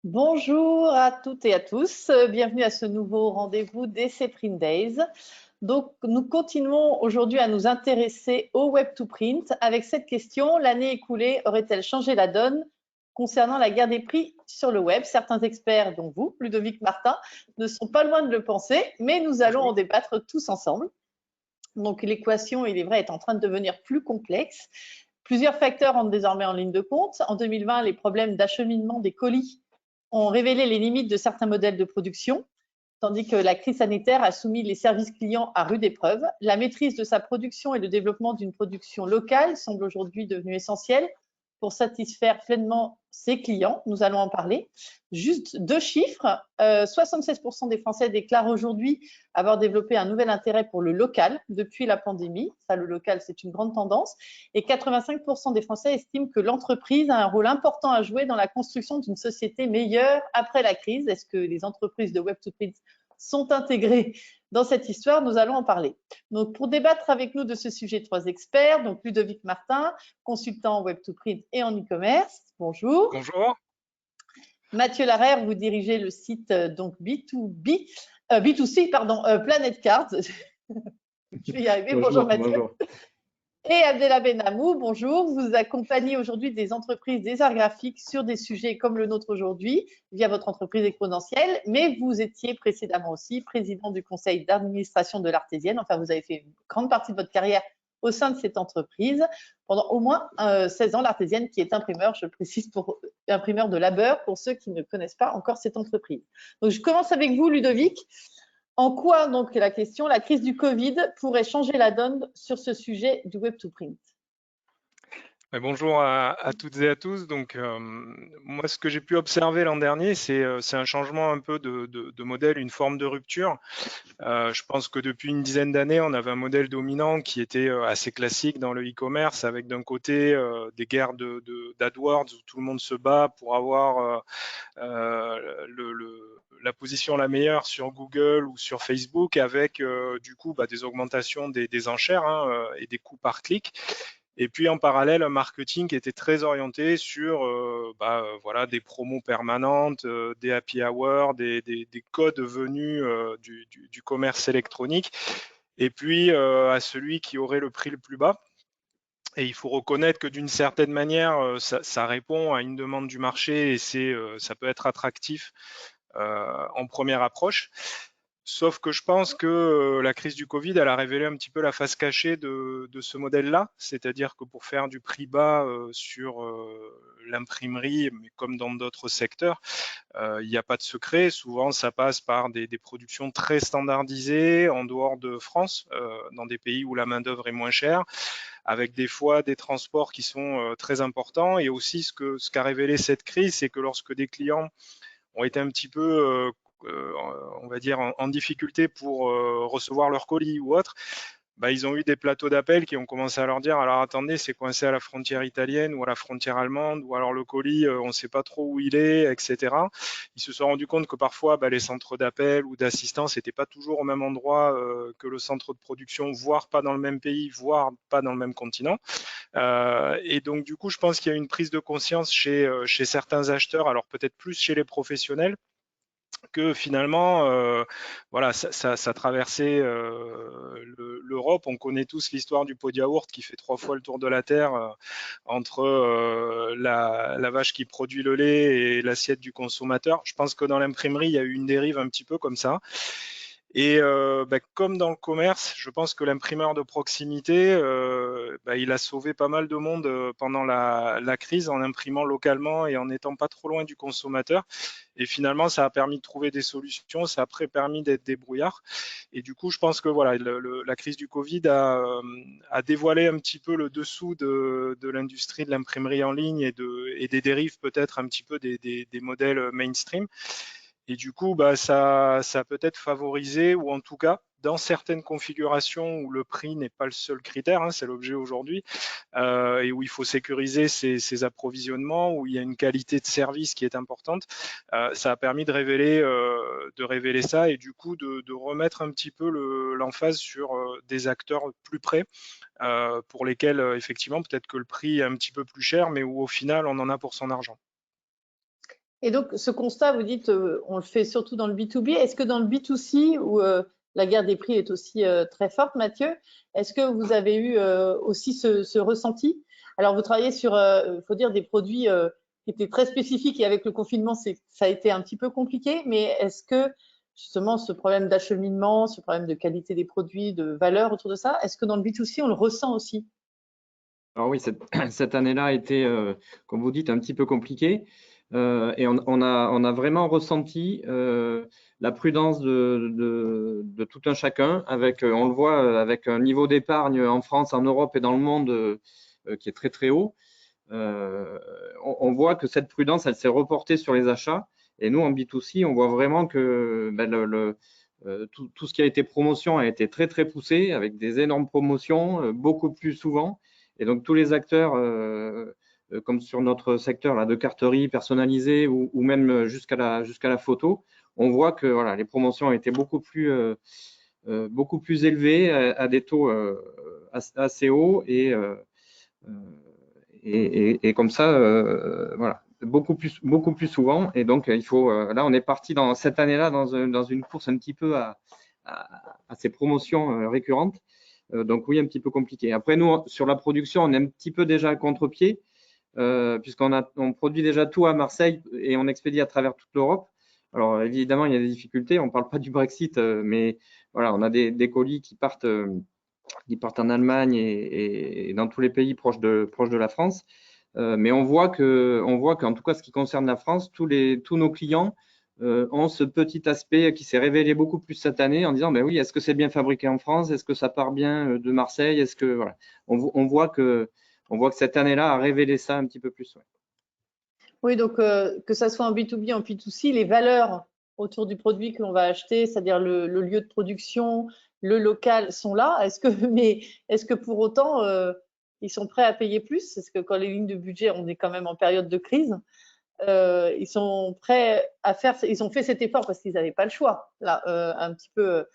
Bonjour à toutes et à tous, bienvenue à ce nouveau rendez-vous d'Essai Print Days. Donc, nous continuons aujourd'hui à nous intéresser au Web to Print avec cette question: l'année écoulée aurait-elle changé la donne concernant la guerre des prix sur le web? Certains experts, dont vous, Ludovic Martin, ne sont pas loin de le penser, mais nous allons en débattre tous ensemble. Donc, l'équation, il est vrai, est en train de devenir plus complexe. Plusieurs facteurs entrent désormais en ligne de compte. En 2020, les problèmes d'acheminement des colis ont révélé les limites de certains modèles de production, tandis que la crise sanitaire a soumis les services clients à rude épreuve. La maîtrise de sa production et le développement d'une production locale semble aujourd'hui devenu essentiel pour satisfaire pleinement ses clients. Nous allons en parler. Juste deux chiffres. 76% des Français déclarent aujourd'hui avoir développé un nouvel intérêt pour le local depuis la pandémie. Ça, le local, c'est une grande tendance. Et 85% des Français estiment que l'entreprise a un rôle important à jouer dans la construction d'une société meilleure après la crise. Est-ce que les entreprises de Web2Print sont intégrées dans cette histoire? Nous allons en parler. Donc, pour débattre avec nous de ce sujet, trois experts. Donc, Ludovic Martin, consultant en Web2Print et en e-commerce. Bonjour. Bonjour. Mathieu Larère, vous dirigez le site donc B2C, Planet Cards. Je vais y arriver. Bonjour Mathieu. Bonjour. Et Abdella Benamou, bonjour. Vous accompagnez aujourd'hui des entreprises, des arts graphiques sur des sujets comme le nôtre aujourd'hui, via votre entreprise exponentielle, mais vous étiez précédemment aussi président du conseil d'administration de l'Artésienne. Enfin, vous avez fait une grande partie de votre carrière au sein de cette entreprise pendant au moins 16 ans. L'Artésienne, qui est imprimeur, je le précise, pour imprimeur de labeur, pour ceux qui ne connaissent pas encore cette entreprise. Donc, je commence avec vous, Ludovic. En quoi, donc, la question, la crise du Covid pourrait changer la donne sur ce sujet du Web2Print? Bonjour à toutes et à tous. Donc, moi, ce que j'ai pu observer l'an dernier, c'est un changement un peu de modèle, une forme de rupture. Je pense que depuis une dizaine d'années, on avait un modèle dominant qui était assez classique dans le e-commerce, avec d'un côté des guerres d'AdWords où tout le monde se bat pour avoir la position la meilleure sur Google ou sur Facebook, avec du coup des augmentations des enchères et des coûts par clic. Et puis en parallèle, un marketing qui était très orienté sur voilà, des promos permanentes, des happy hours, des codes venus du commerce électronique. Et puis à celui qui aurait le prix le plus bas. Et il faut reconnaître que d'une certaine manière, ça répond à une demande du marché et ça peut être attractif en première approche. Sauf que je pense que la crise du Covid, elle a révélé un petit peu la face cachée de ce modèle-là, c'est-à-dire que pour faire du prix bas sur l'imprimerie, mais comme dans d'autres secteurs, il n'y a pas de secret. Souvent, ça passe par des productions très standardisées en dehors de France, dans des pays où la main-d'œuvre est moins chère, avec des fois des transports qui sont très importants. Et aussi, ce qu'a révélé cette crise, c'est que lorsque des clients ont été un petit peu on va dire, en difficulté pour recevoir leur colis ou autre, ils ont eu des plateaux d'appel qui ont commencé à leur dire: alors attendez, c'est coincé à la frontière italienne ou à la frontière allemande, ou alors le colis, on ne sait pas trop où il est, etc. Ils se sont rendus compte que parfois, les centres d'appel ou d'assistance n'étaient pas toujours au même endroit que le centre de production, voire pas dans le même pays, voire pas dans le même continent. Et donc, du coup, je pense qu'il y a une prise de conscience chez certains acheteurs, alors peut-être plus chez les professionnels, que finalement, voilà, ça traversait l'Europe. On connaît tous l'histoire du pot de yaourt qui fait 3 fois le tour de la Terre entre la vache qui produit le lait et l'assiette du consommateur. Je pense que dans l'imprimerie, il y a eu une dérive un petit peu comme ça. Et comme dans le commerce, je pense que l'imprimeur de proximité, il a sauvé pas mal de monde pendant la crise en imprimant localement et en n'étant pas trop loin du consommateur. Et finalement, ça a permis de trouver des solutions, ça a après permis d'être débrouillard. Et du coup, je pense que voilà, la crise du Covid a dévoilé un petit peu le dessous de l'industrie de l'imprimerie en ligne et des dérives peut-être un petit peu des modèles mainstream. Et du coup, ça a peut-être favorisé, ou en tout cas, dans certaines configurations où le prix n'est pas le seul critère, c'est l'objet aujourd'hui, et où il faut sécuriser ses approvisionnements, où il y a une qualité de service qui est importante, ça a permis de révéler ça, et du coup de remettre un petit peu l'emphase sur des acteurs plus près, pour lesquels effectivement peut-être que le prix est un petit peu plus cher, mais où au final on en a pour son argent. Et donc, ce constat, vous dites, on le fait surtout dans le B2B. Est-ce que dans le B2C, où la guerre des prix est aussi très forte, Mathieu, est-ce que vous avez eu aussi ce ressenti? Alors, vous travaillez sur, faut dire, des produits qui étaient très spécifiques et avec le confinement, ça a été un petit peu compliqué, mais est-ce que justement ce problème d'acheminement, ce problème de qualité des produits, de valeur autour de ça, est-ce que dans le B2C, on le ressent aussi? Alors oui, cette année-là a été, comme vous dites, un petit peu compliquée. Et on a vraiment ressenti la prudence de tout un chacun, avec, on le voit, avec un niveau d'épargne en France, en Europe et dans le monde qui est très très haut. On voit que cette prudence, elle s'est reportée sur les achats. Et nous, en B2C, on voit vraiment que tout ce qui a été promotion a été très très poussé, avec des énormes promotions, beaucoup plus souvent. Et donc tous les acteurs, comme sur notre secteur là, de carterie personnalisée ou même jusqu'à la photo, on voit que voilà, les promotions ont été beaucoup plus élevées à des taux assez hauts et comme ça, voilà, beaucoup plus souvent. Et donc, il faut, là, on est parti dans cette année-là dans une course un petit peu à ces promotions récurrentes. Donc, oui, un petit peu compliqué. Après, nous, sur la production, on est un petit peu déjà à contre-pied, puisqu'on produit déjà tout à Marseille et on expédie à travers toute l'Europe. Alors, évidemment, il y a des difficultés. On ne parle pas du Brexit, mais voilà, on a des colis qui partent en Allemagne et dans tous les pays proches de la France. Mais on voit qu'en tout cas, ce qui concerne la France, tous nos clients ont ce petit aspect qui s'est révélé beaucoup plus cette année en disant, ben oui, est-ce que c'est bien fabriqué en France? Est-ce que ça part bien de Marseille? Est-ce que voilà, on voit que cette année-là a révélé ça un petit peu plus. Ouais. Oui, donc que ça soit en B2B, en B2C, les valeurs autour du produit que l'on va acheter, c'est-à-dire le lieu de production, le local, sont là. Mais est-ce que pour autant, ils sont prêts à payer plus? Parce que quand les lignes de budget, on est quand même en période de crise, ils sont prêts à faire, ils ont fait cet effort parce qu'ils n'avaient pas le choix, là, un petit peu.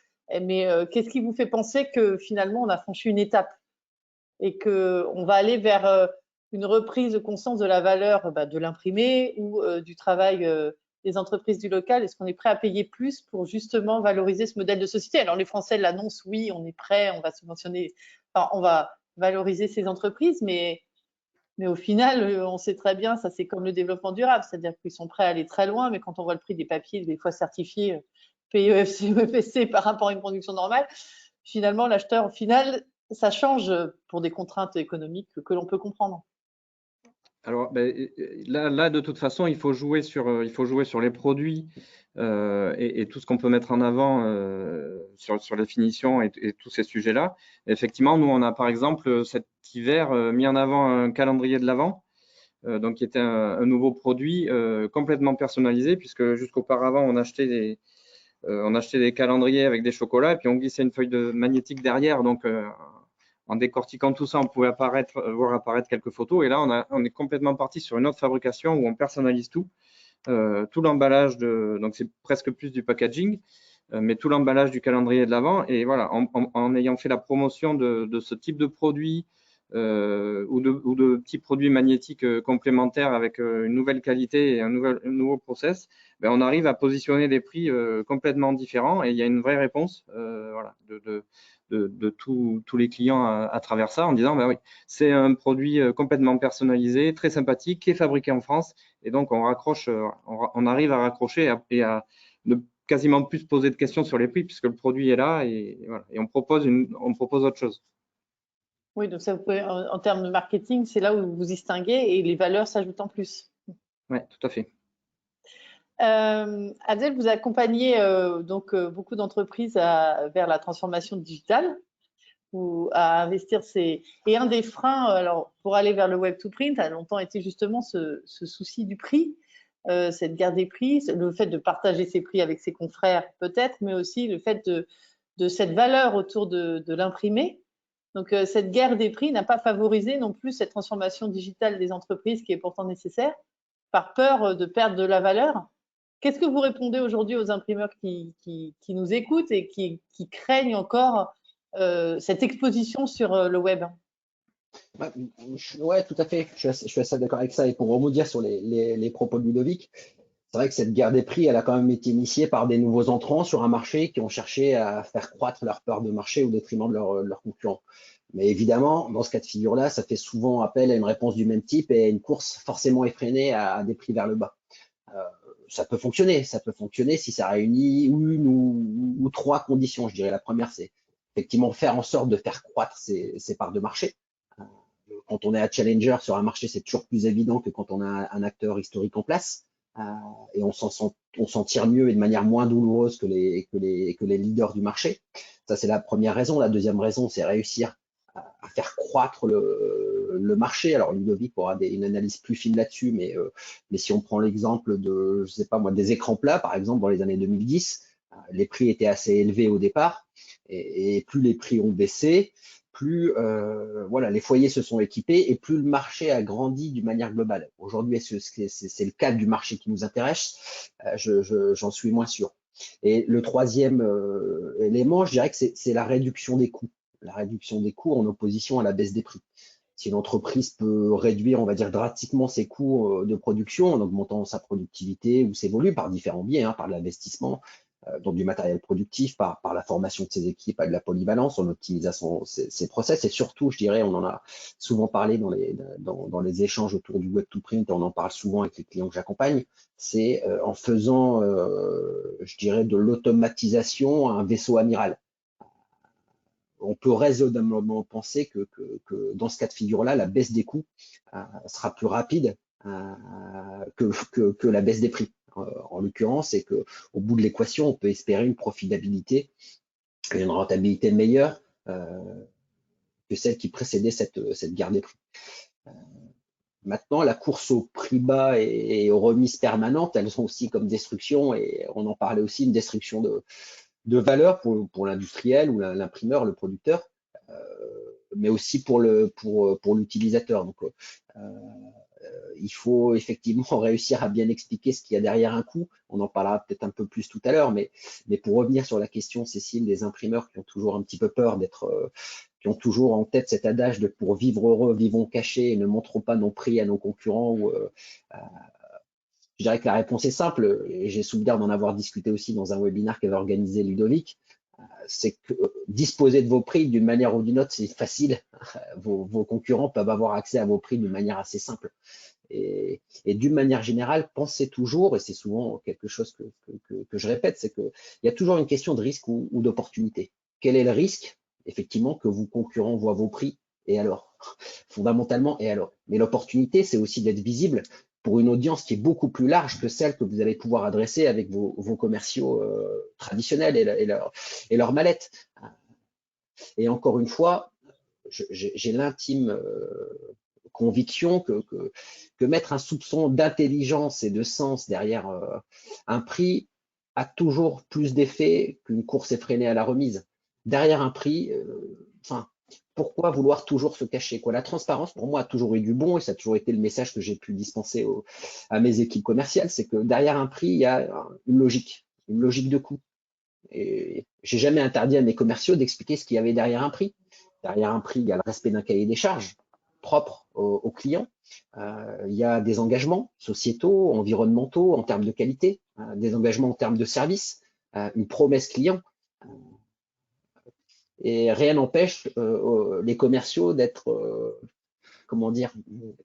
Mais qu'est-ce qui vous fait penser que finalement, on a franchi une étape et qu'on va aller vers une reprise de conscience de la valeur de l'imprimé ou du travail des entreprises du local? Est-ce qu'on est prêt à payer plus pour justement valoriser ce modèle de société? Alors les Français l'annoncent, oui, on est prêt, on va subventionner, enfin, on va valoriser ces entreprises, mais au final, on sait très bien, ça c'est comme le développement durable, c'est-à-dire qu'ils sont prêts à aller très loin, mais quand on voit le prix des papiers, des fois certifiés PEFC ou EFSC par rapport à une production normale, finalement, l'acheteur, au final, ça change pour des contraintes économiques que l'on peut comprendre. Alors là, de toute façon, il faut jouer sur les produits et tout ce qu'on peut mettre en avant sur la finition et tous ces sujets-là. Effectivement, nous, on a par exemple cet hiver mis en avant un calendrier de l'Avent, donc qui était un nouveau produit complètement personnalisé, puisque jusqu'auparavant, on achetait des calendriers avec des chocolats et puis on glissait une feuille de magnétique derrière. Donc, en décortiquant tout ça, on pouvait voir apparaître quelques photos. Et là, on est complètement parti sur une autre fabrication où on personnalise tout. Tout l'emballage, donc c'est presque plus du packaging, mais tout l'emballage du calendrier de l'Avent. Et voilà, en ayant fait la promotion de ce type de produit ou de petits produits magnétiques complémentaires avec une nouvelle qualité et un nouveau process, ben on arrive à positionner des prix complètement différents et il y a une vraie réponse voilà, de tous les clients à travers ça en disant ben oui, c'est un produit complètement personnalisé, très sympathique, qui est fabriqué en France et donc on arrive à raccrocher et à ne quasiment plus se poser de questions sur les prix puisque le produit est là et, voilà, et on propose autre chose. Oui, donc ça, vous pouvez, en termes de marketing, c'est là où vous vous distinguez et les valeurs s'ajoutent en plus. Oui, tout à fait. Adèle, vous accompagnez donc beaucoup d'entreprises vers la transformation digitale ou à investir. Et un des freins, alors pour aller vers le web to print, a longtemps été justement ce souci du prix, cette guerre des prix, le fait de partager ses prix avec ses confrères peut-être, mais aussi le fait de cette valeur autour de l'imprimé. Donc cette guerre des prix n'a pas favorisé non plus cette transformation digitale des entreprises qui est pourtant nécessaire, par peur de perdre de la valeur. Qu'est-ce que vous répondez aujourd'hui aux imprimeurs qui nous écoutent et qui craignent encore cette exposition sur le web? Ouais, tout à fait. Je suis assez d'accord avec ça. Et pour rebondir sur les propos de Ludovic, C'est vrai que cette guerre des prix, elle a quand même été initiée par des nouveaux entrants sur un marché qui ont cherché à faire croître leur peur de marché au détriment de leurs concurrents. Mais évidemment, dans ce cas de figure-là, ça fait souvent appel à une réponse du même type et à une course forcément effrénée à des prix vers le bas. Ça peut fonctionner si ça réunit une ou trois conditions. Je dirais la première, c'est effectivement faire en sorte de faire croître ses parts de marché. Quand on est à challenger sur un marché, c'est toujours plus évident que quand on a un acteur historique en place. Et on s'en tire mieux et de manière moins douloureuse que les leaders du marché. Ça, c'est la première raison. La deuxième raison, c'est réussir à faire croître le marché. Alors, Ludovic aura une analyse plus fine là-dessus, mais si on prend l'exemple de, je sais pas moi, des écrans plats, par exemple, dans les années 2010, les prix étaient assez élevés au départ, et plus les prix ont baissé, plus voilà, les foyers se sont équipés et plus le marché a grandi d'une manière globale. Aujourd'hui, c'est le cadre du marché qui nous intéresse. J'en suis moins sûr. Et le troisième élément, je dirais que c'est la réduction des coûts. La réduction des coûts en opposition à la baisse des prix. Si une entreprise peut réduire, on va dire, drastiquement ses coûts de production en augmentant sa productivité ou ses volumes par différents biais, hein, par l'investissement, donc du matériel productif, par la formation de ses équipes, de la polyvalence, en optimisant ses process, et surtout, je dirais, on en a souvent parlé dans les échanges autour du Web2Print, on en parle souvent avec les clients que j'accompagne, c'est en faisant, je dirais, de l'automatisation un vaisseau amiral. On peut raisonnablement penser que dans ce cas de figure-là, la baisse des coûts sera plus rapide que la baisse des prix. En l'occurrence, c'est qu'au bout de l'équation, on peut espérer une profitabilité et une rentabilité meilleure que celle qui précédait cette guerre des prix. Maintenant, la course au prix bas et aux remises permanentes, elles sont aussi comme destruction, et on en parlait aussi, une destruction de valeur pour l'industriel ou l'imprimeur, le producteur, mais aussi pour l'utilisateur. Donc, il faut effectivement réussir à bien expliquer ce qu'il y a derrière un coût. On en parlera peut-être un peu plus tout à l'heure, mais pour revenir sur la question, Cécile, des imprimeurs qui ont toujours un petit peu peur qui ont toujours en tête cet adage de pour vivre heureux, vivons cachés et ne montrons pas nos prix à nos concurrents. Je dirais que la réponse est simple, et j'ai souvenir d'en avoir discuté aussi dans un webinaire qu'avait organisé Ludovic. C'est que disposer de vos prix d'une manière ou d'une autre, c'est facile. Vos concurrents peuvent avoir accès à vos prix d'une manière assez simple. Et d'une manière générale, pensez toujours, et c'est souvent quelque chose que je répète, c'est qu'il y a toujours une question de risque ou d'opportunité. Quel est le risque, effectivement, que vos concurrents voient vos prix, et alors? Fondamentalement, et alors? Mais l'opportunité, c'est aussi d'être visible pour une audience qui est beaucoup plus large que celle que vous allez pouvoir adresser avec vos commerciaux traditionnels et leur mallette. Et encore une fois, j'ai l'intime conviction que mettre un soupçon d'intelligence et de sens derrière un prix a toujours plus d'effet qu'une course effrénée à la remise. Derrière un prix, pourquoi vouloir toujours se cacher, quoi? La transparence, pour moi, a toujours eu du bon, et ça a toujours été le message que j'ai pu dispenser à mes équipes commerciales, c'est que derrière un prix, il y a une logique de coût. Et j'ai jamais interdit à mes commerciaux d'expliquer ce qu'il y avait derrière un prix. Derrière un prix, il y a le respect d'un cahier des charges propre aux clients. Il y a des engagements sociétaux, environnementaux, en termes de qualité, des engagements en termes de service, une promesse client. Et rien n'empêche les commerciaux d'être, comment dire,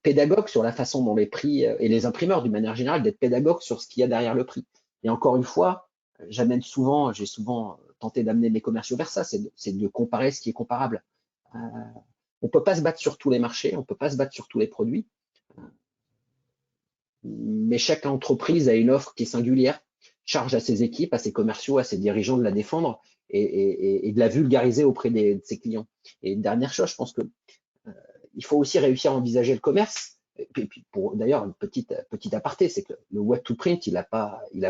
pédagogues sur la façon dont les prix, et les imprimeurs d'une manière générale, d'être pédagogues sur ce qu'il y a derrière le prix. Et encore une fois, j'ai souvent tenté d'amener mes commerciaux vers ça, c'est de comparer ce qui est comparable. On ne peut pas se battre sur tous les marchés, on ne peut pas se battre sur tous les produits, mais chaque entreprise a une offre qui est singulière, charge à ses équipes, à ses commerciaux, à ses dirigeants de la défendre et de la vulgariser auprès de ses clients. Et une dernière chose, je pense que il faut aussi réussir à envisager le commerce. Et puis d'ailleurs, une petite aparté, c'est que le Web2Print, il n'a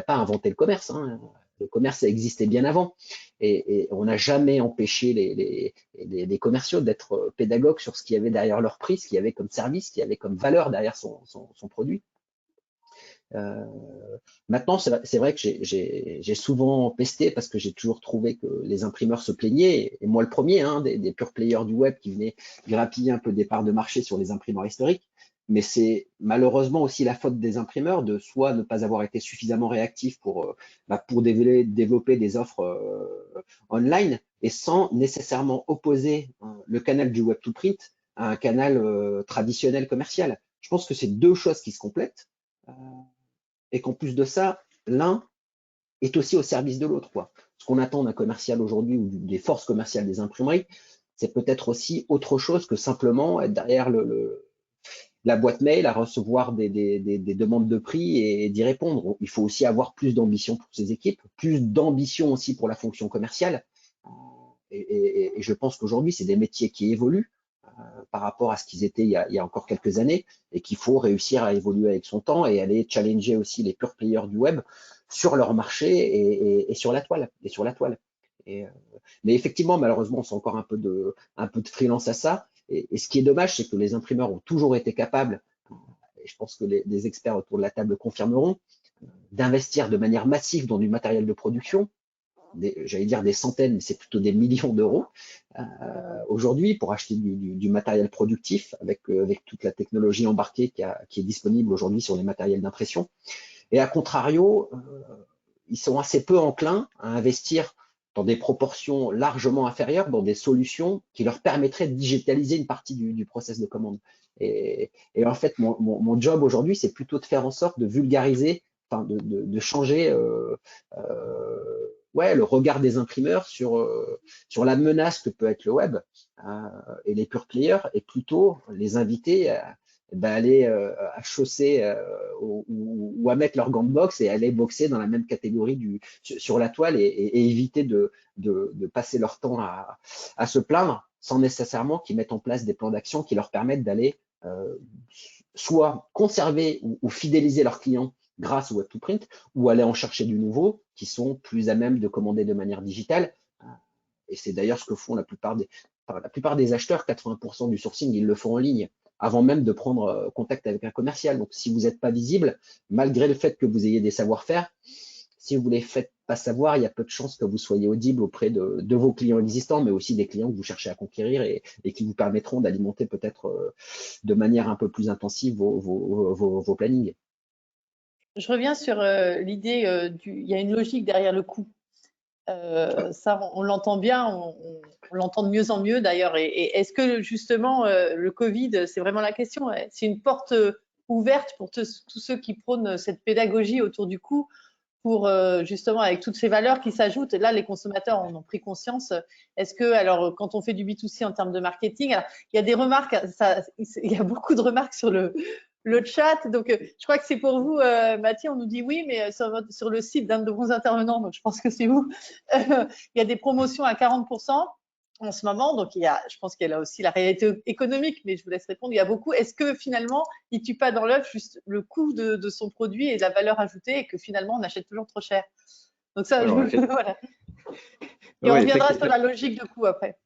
pas inventé le commerce, hein. Le commerce existait bien avant, et on n'a jamais empêché les commerciaux d'être pédagogues sur ce qu'il y avait derrière leur prix, ce qu'il y avait comme service, ce qu'il y avait comme valeur derrière son produit. Maintenant, c'est vrai que j'ai souvent pesté parce que j'ai toujours trouvé que les imprimeurs se plaignaient, et moi le premier, hein, des pure players du web qui venaient grappiller un peu des parts de marché sur les imprimeurs historiques. mais c'est malheureusement aussi la faute des imprimeurs de soit ne pas avoir été suffisamment réactifs pour développer des offres online et sans nécessairement opposer le canal du web to print à un canal traditionnel commercial. Je pense que c'est deux choses qui se complètent et qu'en plus de ça, l'un est aussi au service de l'autre, quoi. Ce qu'on attend d'un commercial aujourd'hui ou des forces commerciales des imprimeries, c'est peut-être aussi autre chose que simplement être derrière la boîte mail à recevoir des demandes de prix et d'y répondre. Il faut aussi avoir plus d'ambition pour ces équipes, plus d'ambition aussi pour la fonction commerciale. Et je pense qu'aujourd'hui, c'est des métiers qui évoluent par rapport à ce qu'ils étaient il y a encore quelques années et qu'il faut réussir à évoluer avec son temps et aller challenger aussi les pure players du web sur leur marché et sur la toile. Mais effectivement, malheureusement, on sent encore un peu de freelance à ça. Et ce qui est dommage, c'est que les imprimeurs ont toujours été capables, et je pense que les experts autour de la table confirmeront, d'investir de manière massive dans du matériel de production, j'allais dire des centaines, mais c'est plutôt des millions d'euros aujourd'hui pour acheter du matériel productif avec toute la technologie embarquée qui est disponible aujourd'hui sur les matériels d'impression. Et à contrario, ils sont assez peu enclins à investir dans des proportions largement inférieures, dans des solutions qui leur permettraient de digitaliser une partie du process de commande. Et en fait, mon job aujourd'hui, c'est plutôt de faire en sorte de vulgariser, enfin de changer le regard des imprimeurs sur la menace que peut être le web et les pure players, et plutôt les inviter à aller à chausser ou à mettre leur gants de boxe et aller boxer dans la même catégorie sur la toile et éviter de passer leur temps à se plaindre sans nécessairement qu'ils mettent en place des plans d'action qui leur permettent d'aller soit conserver ou fidéliser leurs clients grâce au web to print ou aller en chercher du nouveau qui sont plus à même de commander de manière digitale. Et c'est d'ailleurs ce que font la plupart des acheteurs, 80% du sourcing, ils le font en ligne avant même de prendre contact avec un commercial. Donc, si vous n'êtes pas visible, malgré le fait que vous ayez des savoir-faire, si vous ne les faites pas savoir, il y a peu de chances que vous soyez audible auprès de vos clients existants, mais aussi des clients que vous cherchez à conquérir et qui vous permettront d'alimenter peut-être de manière un peu plus intensive vos plannings. Je reviens sur l'idée il y a une logique derrière le coût. Ça, on l'entend bien, on l'entend de mieux en mieux d'ailleurs. Et est-ce que justement le Covid, c'est vraiment la question, c'est une porte ouverte pour tous ceux qui prônent cette pédagogie autour du coût, pour justement avec toutes ces valeurs qui s'ajoutent. Là, les consommateurs en ont pris conscience. Est-ce que, alors, quand on fait du B2C en termes de marketing, alors, il y a des remarques, il y a beaucoup de remarques sur le chat. Donc, je crois que c'est pour vous, Mathieu. On nous dit oui, mais sur le site d'un de vos intervenants, donc je pense que c'est vous, il y a des promotions à 40% en ce moment. Donc, je pense qu'il y a là aussi la réalité économique, mais je vous laisse répondre. Il y a beaucoup. Est-ce que finalement, il ne tue pas dans l'œuf juste le coût de son produit et de la valeur ajoutée et que finalement, on achète toujours trop cher? Donc ça, voilà. Et on reviendra sur la logique de coût après.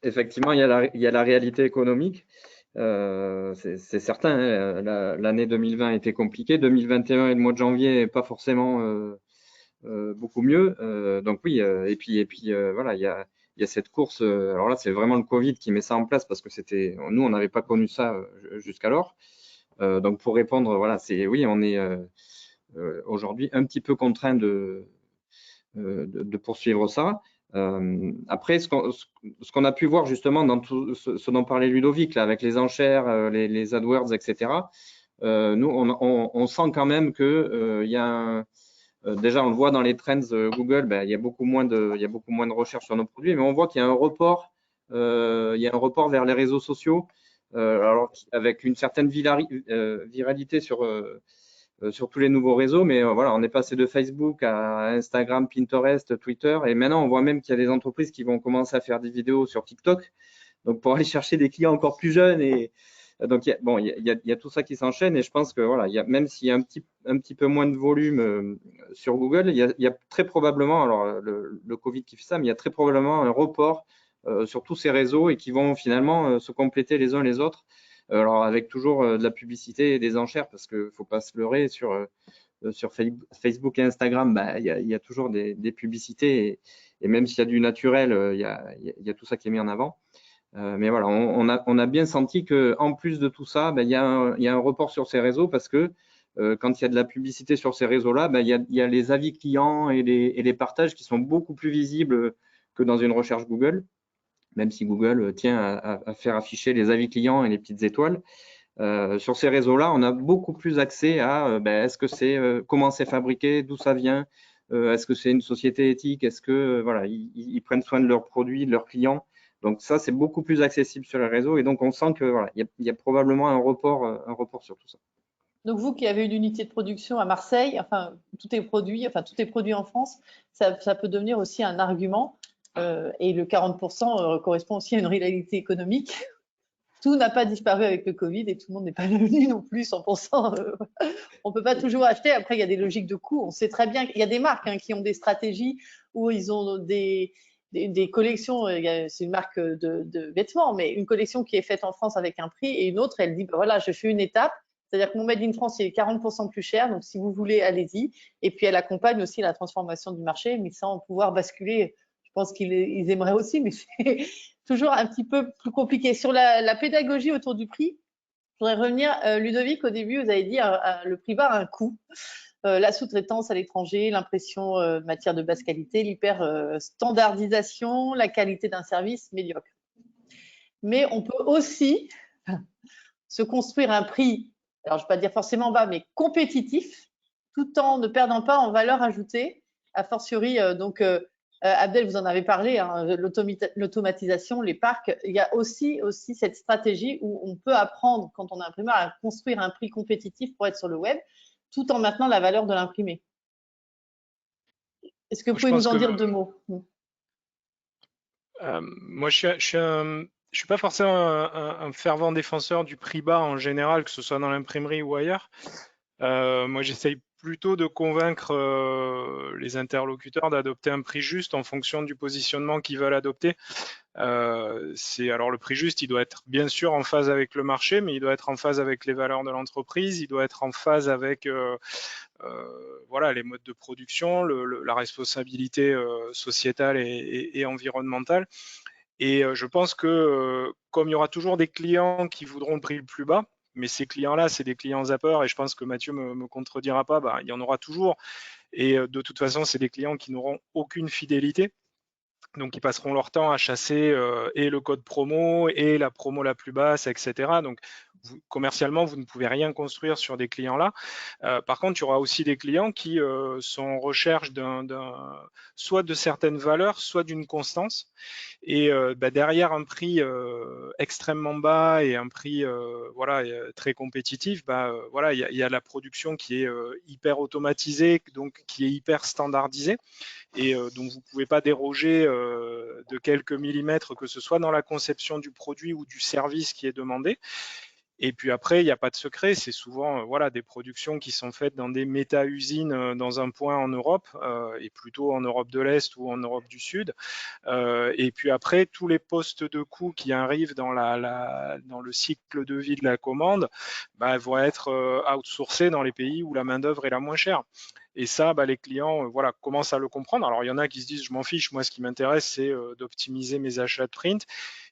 Effectivement, il y a la réalité économique. C'est certain, l'année 2020 était compliquée. 2021 et le mois de janvier n'est pas forcément beaucoup mieux. Donc oui, et puis voilà, il y a cette course. Alors là, c'est vraiment le Covid qui met ça en place parce que nous, on n'avait pas connu ça jusqu'alors. Donc pour répondre, voilà, oui, on est aujourd'hui un petit peu contraint de poursuivre ça. Après, ce qu'on a pu voir justement dans tout ce dont parlait Ludovic, là, avec les enchères, les AdWords, etc., nous, on sent quand même que il y a déjà, on le voit dans les trends Google, il y a beaucoup moins de recherches sur nos produits, mais on voit qu'il y a un report, vers les réseaux sociaux, alors avec une certaine viralité sur tous les nouveaux réseaux, mais voilà, on est passé de Facebook à Instagram, Pinterest, Twitter, et maintenant on voit même qu'il y a des entreprises qui vont commencer à faire des vidéos sur TikTok, donc pour aller chercher des clients encore plus jeunes. Et donc il y a tout ça qui s'enchaîne, et je pense que voilà, même s'il y a un petit peu moins de volume sur Google, il y a très probablement, alors le Covid qui fait ça, mais il y a très probablement un report sur tous ces réseaux et qui vont finalement se compléter les uns les autres. Alors avec toujours de la publicité et des enchères, parce qu'il ne faut pas se leurrer, sur Facebook et Instagram, il y a toujours des publicités, et même s'il y a du naturel, il y a tout ça qui est mis en avant. Mais voilà, on a bien senti qu'en plus de tout ça, il y a un report sur ces réseaux parce que quand il y a de la publicité sur ces réseaux-là, il y a les avis clients et les partages qui sont beaucoup plus visibles que dans une recherche Google, même si Google tient à faire afficher les avis clients et les petites étoiles. Sur ces réseaux-là, on a beaucoup plus accès à est-ce que c'est comment c'est fabriqué, d'où ça vient, est-ce que c'est une société éthique, est-ce que voilà, ils prennent soin de leurs produits, de leurs clients. Donc ça, c'est beaucoup plus accessible sur les réseaux et donc on sent que voilà, il y a probablement un report sur tout ça. Donc vous qui avez une unité de production à Marseille, enfin tout est produit en France, ça peut devenir aussi un argument. Et le 40% correspond aussi à une réalité économique. Tout n'a pas disparu avec le Covid et tout le monde n'est pas devenu non plus 100%. On ne peut pas toujours acheter. Après, il y a des logiques de coût. On sait très bien qu'il y a des marques qui ont des stratégies où ils ont des collections. C'est une marque de vêtements, mais une collection qui est faite en France avec un prix et une autre, elle dit voilà, je fais une étape. C'est-à-dire que mon Made in France, il est 40% plus cher. Donc, si vous voulez, allez-y. Et puis, elle accompagne aussi la transformation du marché, mais sans pouvoir basculer. Je pense qu'ils aimeraient aussi, mais c'est toujours un petit peu plus compliqué. Sur la pédagogie autour du prix, je voudrais revenir, Ludovic, au début, vous avez dit le prix bas a un coût. La sous-traitance à l'étranger, l'impression matière de basse qualité, l'hyper-standardisation, la qualité d'un service médiocre. Mais on peut aussi se construire un prix, alors je ne vais pas dire forcément bas, mais compétitif, tout en ne perdant pas en valeur ajoutée, a fortiori, Abdel, vous en avez parlé, l'automatisation, les parcs. Il y a aussi cette stratégie où on peut apprendre, quand on est imprimeur, à construire un prix compétitif pour être sur le web, tout en maintenant la valeur de l'imprimé. Est-ce que vous pouvez nous en dire deux mots? Moi, je suis pas forcément un fervent défenseur du prix bas en général, que ce soit dans l'imprimerie ou ailleurs. Moi, j'essaye plutôt de convaincre les interlocuteurs d'adopter un prix juste en fonction du positionnement qu'ils veulent adopter. Alors le prix juste, il doit être bien sûr en phase avec le marché, mais il doit être en phase avec les valeurs de l'entreprise, il doit être en phase avec voilà, les modes de production, la responsabilité sociétale et environnementale. Et je pense que comme il y aura toujours des clients qui voudront le prix le plus bas, mais ces clients-là, c'est des clients zappers, et je pense que Mathieu me contredira pas, il y en aura toujours. Et de toute façon, c'est des clients qui n'auront aucune fidélité. Donc, ils passeront leur temps à chasser et le code promo et la promo la plus basse, etc. Donc, commercialement, vous ne pouvez rien construire sur des clients-là. Par contre, il y aura aussi des clients qui sont en recherche soit de certaines valeurs, soit d'une constance. Et derrière un prix extrêmement bas et un prix voilà, très compétitif, voilà, il y a la production qui est hyper automatisée, donc qui est hyper standardisée. Et donc vous ne pouvez pas déroger de quelques millimètres, que ce soit dans la conception du produit ou du service qui est demandé. Et puis après, il n'y a pas de secret, c'est souvent voilà, des productions qui sont faites dans des méta-usines dans un point en Europe, et plutôt en Europe de l'Est ou en Europe du Sud. Et puis après, tous les postes de coût qui arrivent dans le cycle de vie de la commande vont être outsourcés dans les pays où la main-d'œuvre est la moins chère. Et ça, les clients voilà, commencent à le comprendre. Alors, il y en a qui se disent, je m'en fiche, moi, ce qui m'intéresse, c'est d'optimiser mes achats de print.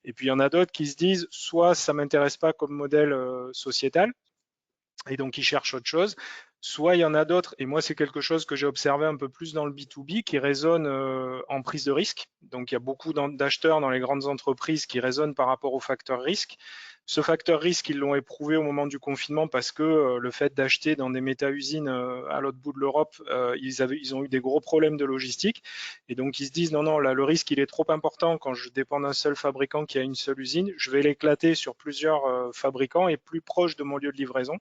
Et puis, il y en a d'autres qui se disent, soit ça ne m'intéresse pas comme modèle sociétal, et donc ils cherchent autre chose. Soit il y en a d'autres, et moi, c'est quelque chose que j'ai observé un peu plus dans le B2B, qui résonne en prise de risque. Donc, il y a beaucoup d'acheteurs dans les grandes entreprises qui résonnent par rapport au facteur risque. Ce facteur risque, ils l'ont éprouvé au moment du confinement parce que le fait d'acheter dans des méta-usines à l'autre bout de l'Europe, ils ont eu des gros problèmes de logistique. Et donc, ils se disent, non, là, le risque, il est trop important quand je dépends d'un seul fabricant qui a une seule usine. Je vais l'éclater sur plusieurs fabricants et plus proche de mon lieu de livraison.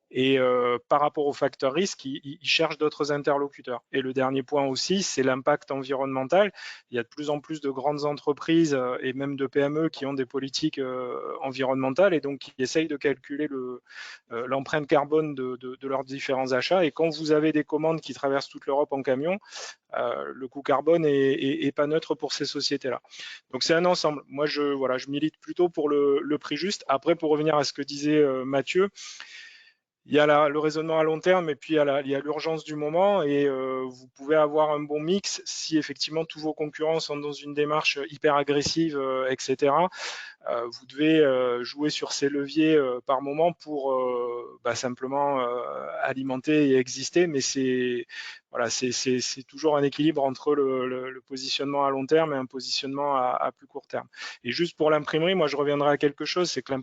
Et par rapport au facteur risque, ils cherchent d'autres interlocuteurs. Et le dernier point aussi, c'est l'impact environnemental. Il y a de plus en plus de grandes entreprises et même de PME qui ont des politiques environnementales et donc qui essayent de calculer l'empreinte carbone de leurs différents achats. Et quand vous avez des commandes qui traversent toute l'Europe en camion, le coût carbone est pas neutre pour ces sociétés-là. Donc c'est un ensemble. Moi, je milite plutôt pour le prix juste. Après, pour revenir à ce que disait Mathieu, il y a le raisonnement à long terme et puis il y a l'urgence du moment, et vous pouvez avoir un bon mix si effectivement tous vos concurrents sont dans une démarche hyper agressive, etc. Vous devez jouer sur ces leviers par moment pour simplement alimenter et exister, mais voilà, c'est toujours un équilibre entre le positionnement à long terme et un positionnement à plus court terme. Et juste pour l'imprimerie, moi je reviendrai à quelque chose, c'est que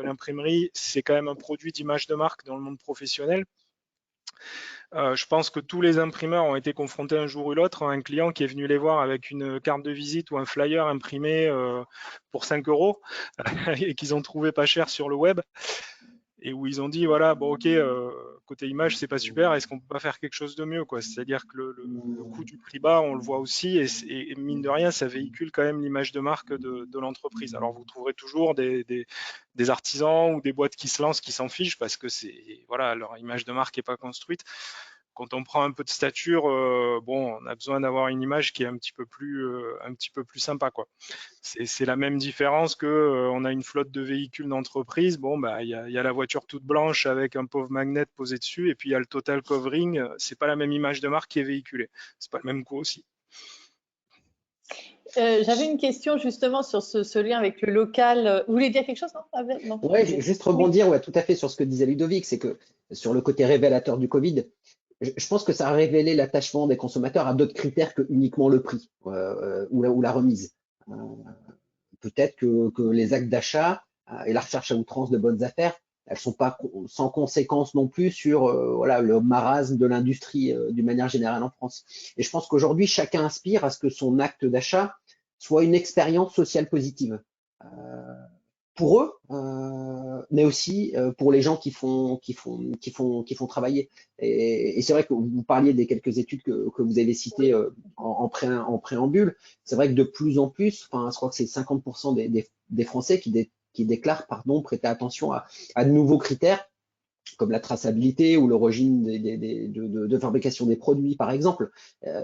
l'imprimerie, c'est quand même un produit d'image de marque dans le monde professionnel. Je pense que tous les imprimeurs ont été confrontés un jour ou l'autre à un client qui est venu les voir avec une carte de visite ou un flyer imprimé pour 5 € et qu'ils ont trouvé pas cher sur le web, et où ils ont dit voilà, bon ok, côté image c'est pas super, est-ce qu'on peut pas faire quelque chose de mieux, quoi. C'est-à-dire que le coût du prix bas, on le voit aussi, et mine de rien, ça véhicule quand même l'image de marque de l'entreprise. Alors vous trouverez toujours des artisans ou des boîtes qui se lancent, qui s'en fichent parce que voilà, leur image de marque n'est pas construite. Quand on prend un peu de stature, bon, on a besoin d'avoir une image qui est un petit peu plus sympa, quoi. C'est la même différence que on a une flotte de véhicules d'entreprise. Bon, bah, il y a la voiture toute blanche avec un pauvre magnet posé dessus, et puis il y a le total covering. C'est pas la même image de marque qui est véhiculée. C'est pas le même coût aussi. J'avais une question justement sur ce lien avec le local. Vous voulez dire quelque chose, non? Ouais, juste rebondir, ouais, tout à fait sur ce que disait Ludovic, c'est que sur le côté révélateur du Covid, je pense que ça a révélé l'attachement des consommateurs à d'autres critères que uniquement le prix ou la remise. Peut-être que les actes d'achat et la recherche à outrance de bonnes affaires, elles sont pas sans conséquence non plus sur voilà, le marasme de l'industrie d'une manière générale en France. Et je pense qu'aujourd'hui, chacun aspire à ce que son acte d'achat soit une expérience sociale positive. Pour eux, mais aussi pour les gens qui font travailler. Et c'est vrai que vous parliez des quelques études que vous avez citées en préambule. C'est vrai que de plus en plus, enfin, je crois que c'est 50% des Français qui déclarent, prêter attention à de nouveaux critères, comme la traçabilité ou l'origine de fabrication des produits, par exemple.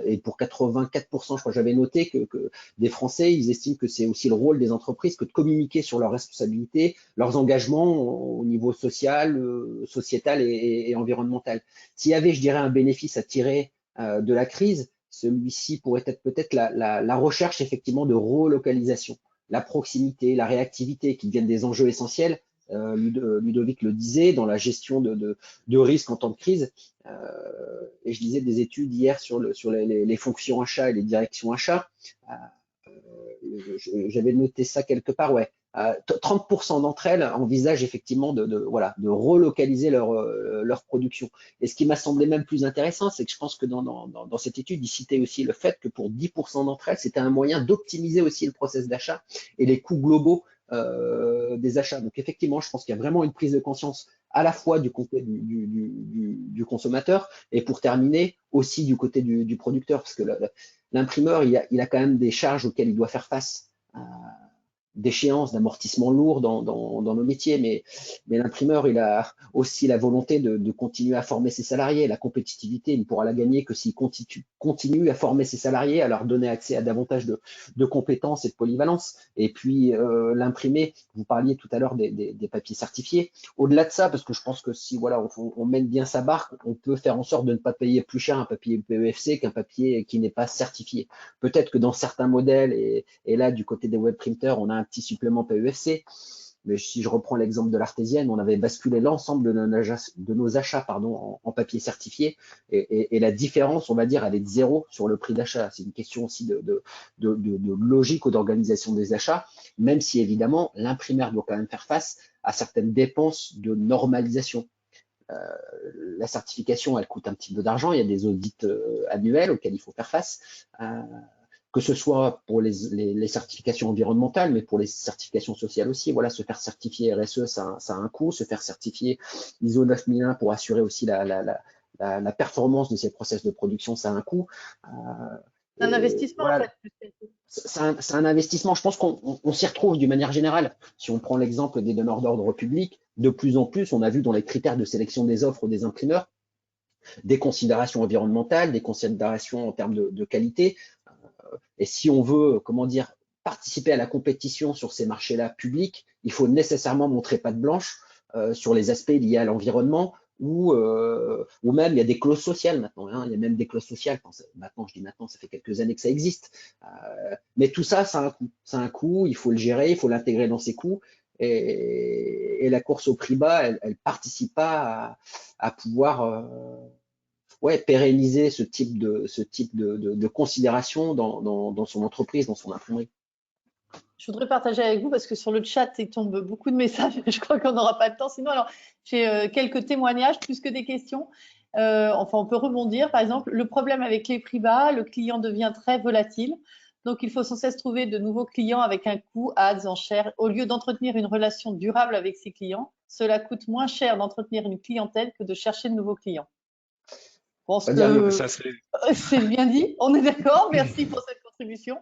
Et pour 84%, je crois que j'avais noté que des Français, ils estiment que c'est aussi le rôle des entreprises que de communiquer sur leurs responsabilités, leurs engagements au niveau social, sociétal et environnemental. S'il y avait, je dirais, un bénéfice à tirer de la crise, celui-ci pourrait être peut-être la recherche effectivement de relocalisation, la proximité, la réactivité qui deviennent des enjeux essentiels. Ludovic le disait, dans la gestion de risques en temps de crise. Et je lisais des études hier sur les fonctions achats et les directions achats. J'avais noté ça quelque part, ouais. 30% d'entre elles envisagent effectivement de relocaliser leur production. Et ce qui m'a semblé même plus intéressant, c'est que je pense que dans cette étude, il citait aussi le fait que pour 10% d'entre elles, c'était un moyen d'optimiser aussi le process d'achat et les coûts globaux des achats. Donc effectivement, je pense qu'il y a vraiment une prise de conscience à la fois du côté du consommateur et pour terminer aussi du côté du producteur, parce que l'imprimeur, il a quand même des charges auxquelles il doit faire face, d'échéances, d'amortissements lourds dans nos métiers, mais l'imprimeur, il a aussi la volonté de continuer à former ses salariés. La compétitivité, il ne pourra la gagner que s'il continue à former ses salariés, à leur donner accès à davantage de compétences et de polyvalence. Et puis l'imprimé, vous parliez tout à l'heure des papiers certifiés. Au-delà de ça, parce que je pense que si voilà, on mène bien sa barque, on peut faire en sorte de ne pas payer plus cher un papier PEFC qu'un papier qui n'est pas certifié. Peut-être que dans certains modèles, et là du côté des web printers, on a un petit supplément PEFC. Mais si je reprends l'exemple de l'artésienne, on avait basculé l'ensemble de nos achats en papier certifié. Et la différence, on va dire, elle est de 0 sur le prix d'achat. C'est une question aussi de logique ou d'organisation des achats, même si évidemment, l'imprimeur doit quand même faire face à certaines dépenses de normalisation. La certification, elle coûte un petit peu d'argent. Il y a des audits annuels auxquels il faut faire face. Que ce soit pour les certifications environnementales, mais pour les certifications sociales aussi. Voilà, se faire certifier RSE, ça a un coût. Se faire certifier ISO 9001 pour assurer aussi la performance de ces process de production, ça a un coût. Un investissement, voilà, en fait. C'est un investissement. Je pense qu'on s'y retrouve d'une manière générale. Si on prend l'exemple des donneurs d'ordre publics, de plus en plus, on a vu dans les critères de sélection des offres des imprimeurs, des considérations environnementales, des considérations en termes de qualité. Et si on veut, comment dire, participer à la compétition sur ces marchés-là publics, il faut nécessairement montrer patte blanche sur les aspects liés à l'environnement ou même il y a des clauses sociales maintenant, hein, il y a même des clauses sociales, maintenant je dis maintenant, ça fait quelques années que ça existe, mais tout ça, ça a un coût, il faut le gérer, il faut l'intégrer dans ses coûts, et la course au prix bas, elle participe pas à pouvoir pérenniser ce type de considération dans son entreprise, dans son imprimerie. Je voudrais partager avec vous parce que sur le chat, il tombe beaucoup de messages. Je crois qu'on n'aura pas le temps. Sinon, alors, j'ai quelques témoignages plus que des questions. Enfin, on peut rebondir. Par exemple, le problème avec les prix bas, le client devient très volatile. Donc, il faut sans cesse trouver de nouveaux clients avec un coût ads en cher. Au lieu d'entretenir une relation durable avec ses clients, cela coûte moins cher d'entretenir une clientèle que de chercher de nouveaux clients. Je pense que c'est bien dit. On est d'accord. Merci pour cette contribution.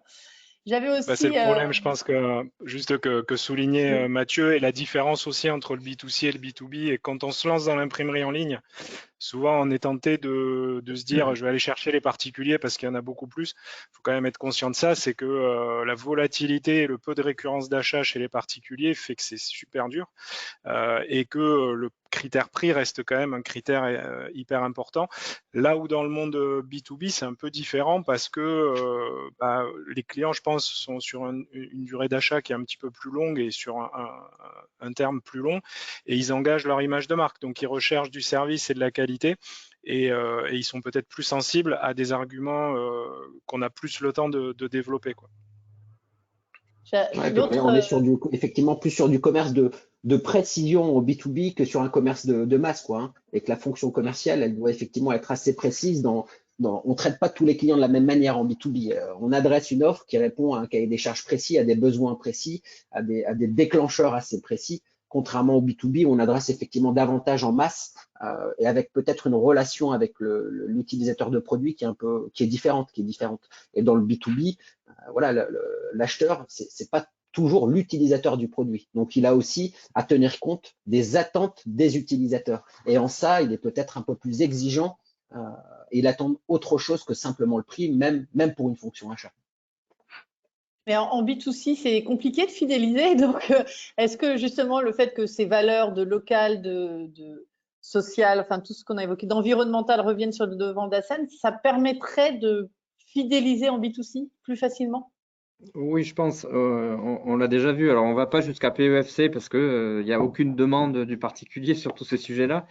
J'avais aussi. C'est le problème, je pense que juste que soulignait Mathieu, et la différence aussi entre le B2C et le B2B. Et quand on se lance dans l'imprimerie en ligne, souvent on est tenté de se dire je vais aller chercher les particuliers parce qu'il y en a beaucoup plus. Il faut quand même être conscient de ça, c'est que la volatilité et le peu de récurrence d'achat chez les particuliers fait que c'est super dur et que le critère prix reste quand même un critère hyper important. Là où dans le monde B2B, c'est un peu différent parce que les clients, je pense, sont sur une durée d'achat qui est un petit peu plus longue et sur un terme plus long, et ils engagent leur image de marque. Donc, ils recherchent du service et de la qualité, et ils sont peut-être plus sensibles à des arguments qu'on a plus le temps de développer, quoi. On est effectivement plus sur du commerce de précision au B2B que sur un commerce de masse, quoi, hein, et que la fonction commerciale, elle doit effectivement être assez précise. On ne traite pas tous les clients de la même manière en B2B. On adresse une offre qui répond à un cahier des charges précis, à des besoins précis, à des déclencheurs assez précis. Contrairement au B2B, on adresse effectivement davantage en masse et avec peut-être une relation avec l'utilisateur de produit qui est différente. Et dans le B2B, voilà, l'acheteur, c'est pas toujours l'utilisateur du produit. Donc, il a aussi à tenir compte des attentes des utilisateurs. Et en ça, il est peut-être un peu plus exigeant. Il attend autre chose que simplement le prix, même pour une fonction achat. Mais en B2C, c'est compliqué de fidéliser. Donc, est-ce que justement le fait que ces valeurs de local, de social, enfin tout ce qu'on a évoqué, d'environnemental reviennent sur le devant de la scène, ça permettrait de fidéliser en B2C plus facilement? Oui, je pense. On l'a déjà vu. Alors, on ne va pas jusqu'à PEFC parce qu'il n'y a aucune demande du particulier sur tous ces sujets-là.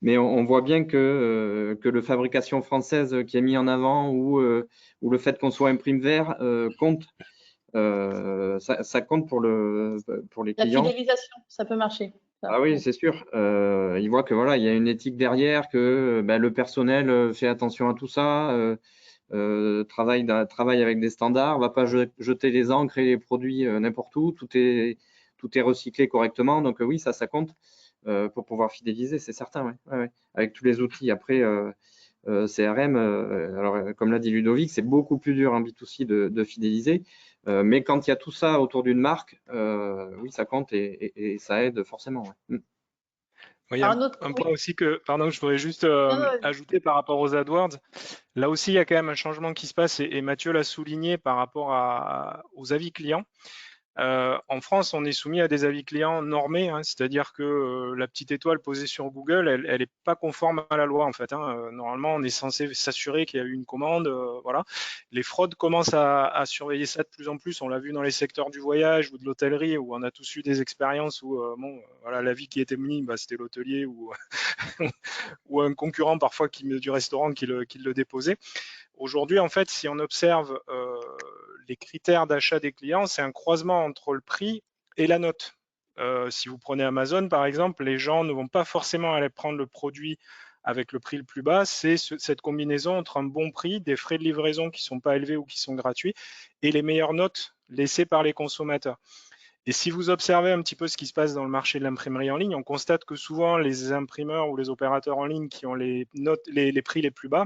Mais on voit bien que le fabrication française qui est mis en avant ou le fait qu'on soit imprime vert compte. Ça compte pour les clients. La fidélisation, ça peut marcher. Ah oui, c'est sûr. Ils voient que voilà, il y a une éthique derrière, que le personnel fait attention à tout ça, travaille avec des standards, va pas jeter les encres et les produits n'importe où. Tout est recyclé correctement. Donc oui, ça compte pour pouvoir fidéliser, c'est certain. Ouais. Avec tous les outils après. CRM, alors comme l'a dit Ludovic, c'est beaucoup plus dur en B2C de fidéliser, mais quand il y a tout ça autour d'une marque, oui, ça compte et ça aide forcément. Ouais. Il y a un point aussi que, pardon, je voudrais juste ajouter par rapport aux AdWords. Là aussi, il y a quand même un changement qui se passe et Mathieu l'a souligné par rapport aux avis clients. En France, on est soumis à des avis clients normés, hein, c'est-à-dire que la petite étoile posée sur Google, elle n'est pas conforme à la loi en fait. Normalement, on est censé s'assurer qu'il y a eu une commande. Voilà. Les fraudes commencent à surveiller ça de plus en plus. On l'a vu dans les secteurs du voyage ou de l'hôtellerie où on a tous eu des expériences où voilà, l'avis qui était mis, c'était l'hôtelier ou, ou un concurrent parfois du restaurant qui le déposait. Aujourd'hui, en fait, si on observe les critères d'achat des clients, c'est un croisement entre le prix et la note. Si vous prenez Amazon, par exemple, les gens ne vont pas forcément aller prendre le produit avec le prix le plus bas. C'est cette combinaison entre un bon prix, des frais de livraison qui ne sont pas élevés ou qui sont gratuits, et les meilleures notes laissées par les consommateurs. Et si vous observez un petit peu ce qui se passe dans le marché de l'imprimerie en ligne, on constate que souvent les imprimeurs ou les opérateurs en ligne qui ont les prix les plus bas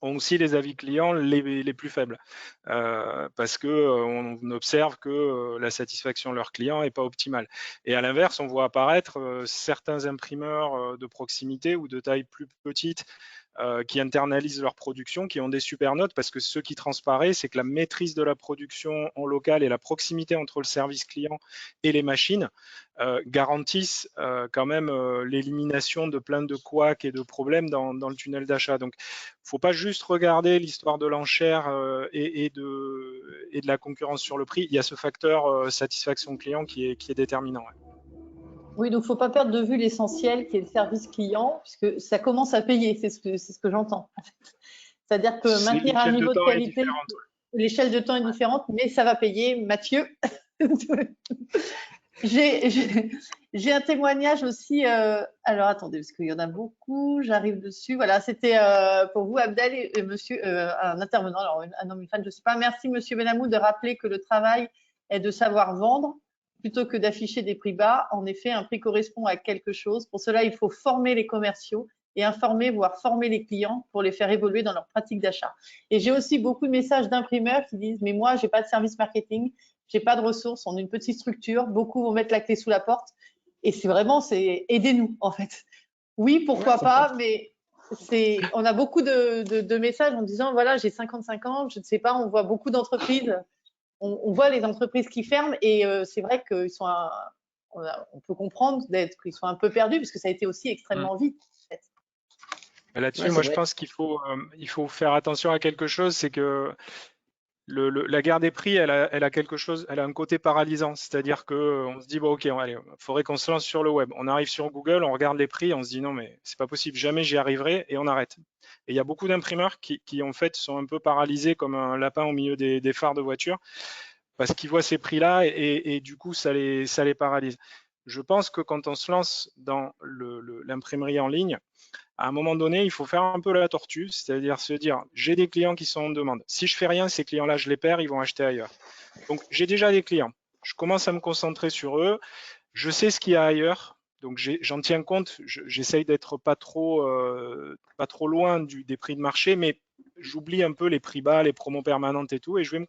ont aussi les avis clients les plus faibles parce qu'on observe que la satisfaction de leurs clients n'est pas optimale. Et à l'inverse, on voit apparaître certains imprimeurs de proximité ou de taille plus petite qui internalisent leur production, qui ont des super notes, parce que ce qui transparaît, c'est que la maîtrise de la production en local et la proximité entre le service client et les machines garantissent quand même l'élimination de plein de couacs et de problèmes dans le tunnel d'achat. Donc, il ne faut pas juste regarder l'histoire de l'enchère et de la concurrence sur le prix. Il y a ce facteur satisfaction client qui est déterminant. Ouais. Oui, donc il ne faut pas perdre de vue l'essentiel qui est le service client, puisque ça commence à payer, c'est ce que j'entends. C'est-à-dire que maintenir un niveau de qualité, l'échelle de temps est différente, mais ça va payer. Mathieu, j'ai un témoignage aussi. Alors attendez, parce qu'il y en a beaucoup, j'arrive dessus. Voilà, c'était pour vous, Abdel et monsieur, un intervenant, alors un homme, une femme, je ne sais pas. Merci, monsieur Benamou, de rappeler que le travail est de savoir vendre plutôt que d'afficher des prix bas. En effet, un prix correspond à quelque chose. Pour cela, il faut former les commerciaux et informer, voire former les clients pour les faire évoluer dans leur pratique d'achat. Et j'ai aussi beaucoup de messages d'imprimeurs qui disent « mais moi, je n'ai pas de service marketing, je n'ai pas de ressources, on est une petite structure, beaucoup vont mettre la clé sous la porte. » Et c'est vraiment, c'est aidez-nous en fait. Oui, pourquoi pas, mais on a beaucoup de messages en disant « voilà, j'ai 55 ans, je ne sais pas, on voit beaucoup d'entreprises. » On voit les entreprises qui ferment et c'est vrai qu'ils sont, on peut comprendre qu'ils sont un peu perdus parce que ça a été aussi extrêmement vite. En fait. Là-dessus, moi, je pense qu'il faut faire attention à quelque chose, c'est que la guerre des prix, elle a quelque chose, elle a un côté paralysant, c'est-à-dire que on se dit bon, ok, allez, il faudrait qu'on se lance sur le web. On arrive sur Google, on regarde les prix, on se dit non, mais c'est pas possible, jamais j'y arriverai, et on arrête. Et il y a beaucoup d'imprimeurs qui en fait sont un peu paralysés comme un lapin au milieu des phares de voiture parce qu'ils voient ces prix-là et du coup ça les paralyse. Je pense que quand on se lance dans l'imprimerie en ligne, à un moment donné, il faut faire un peu la tortue, c'est-à-dire se dire, j'ai des clients qui sont en demande. Si je fais rien, ces clients-là, je les perds, ils vont acheter ailleurs. Donc, j'ai déjà des clients. Je commence à me concentrer sur eux. Je sais ce qu'il y a ailleurs. Donc, j'en tiens compte. J'essaye d'être pas trop loin des prix de marché, mais j'oublie un peu les prix bas, les promos permanentes et tout, et je vais me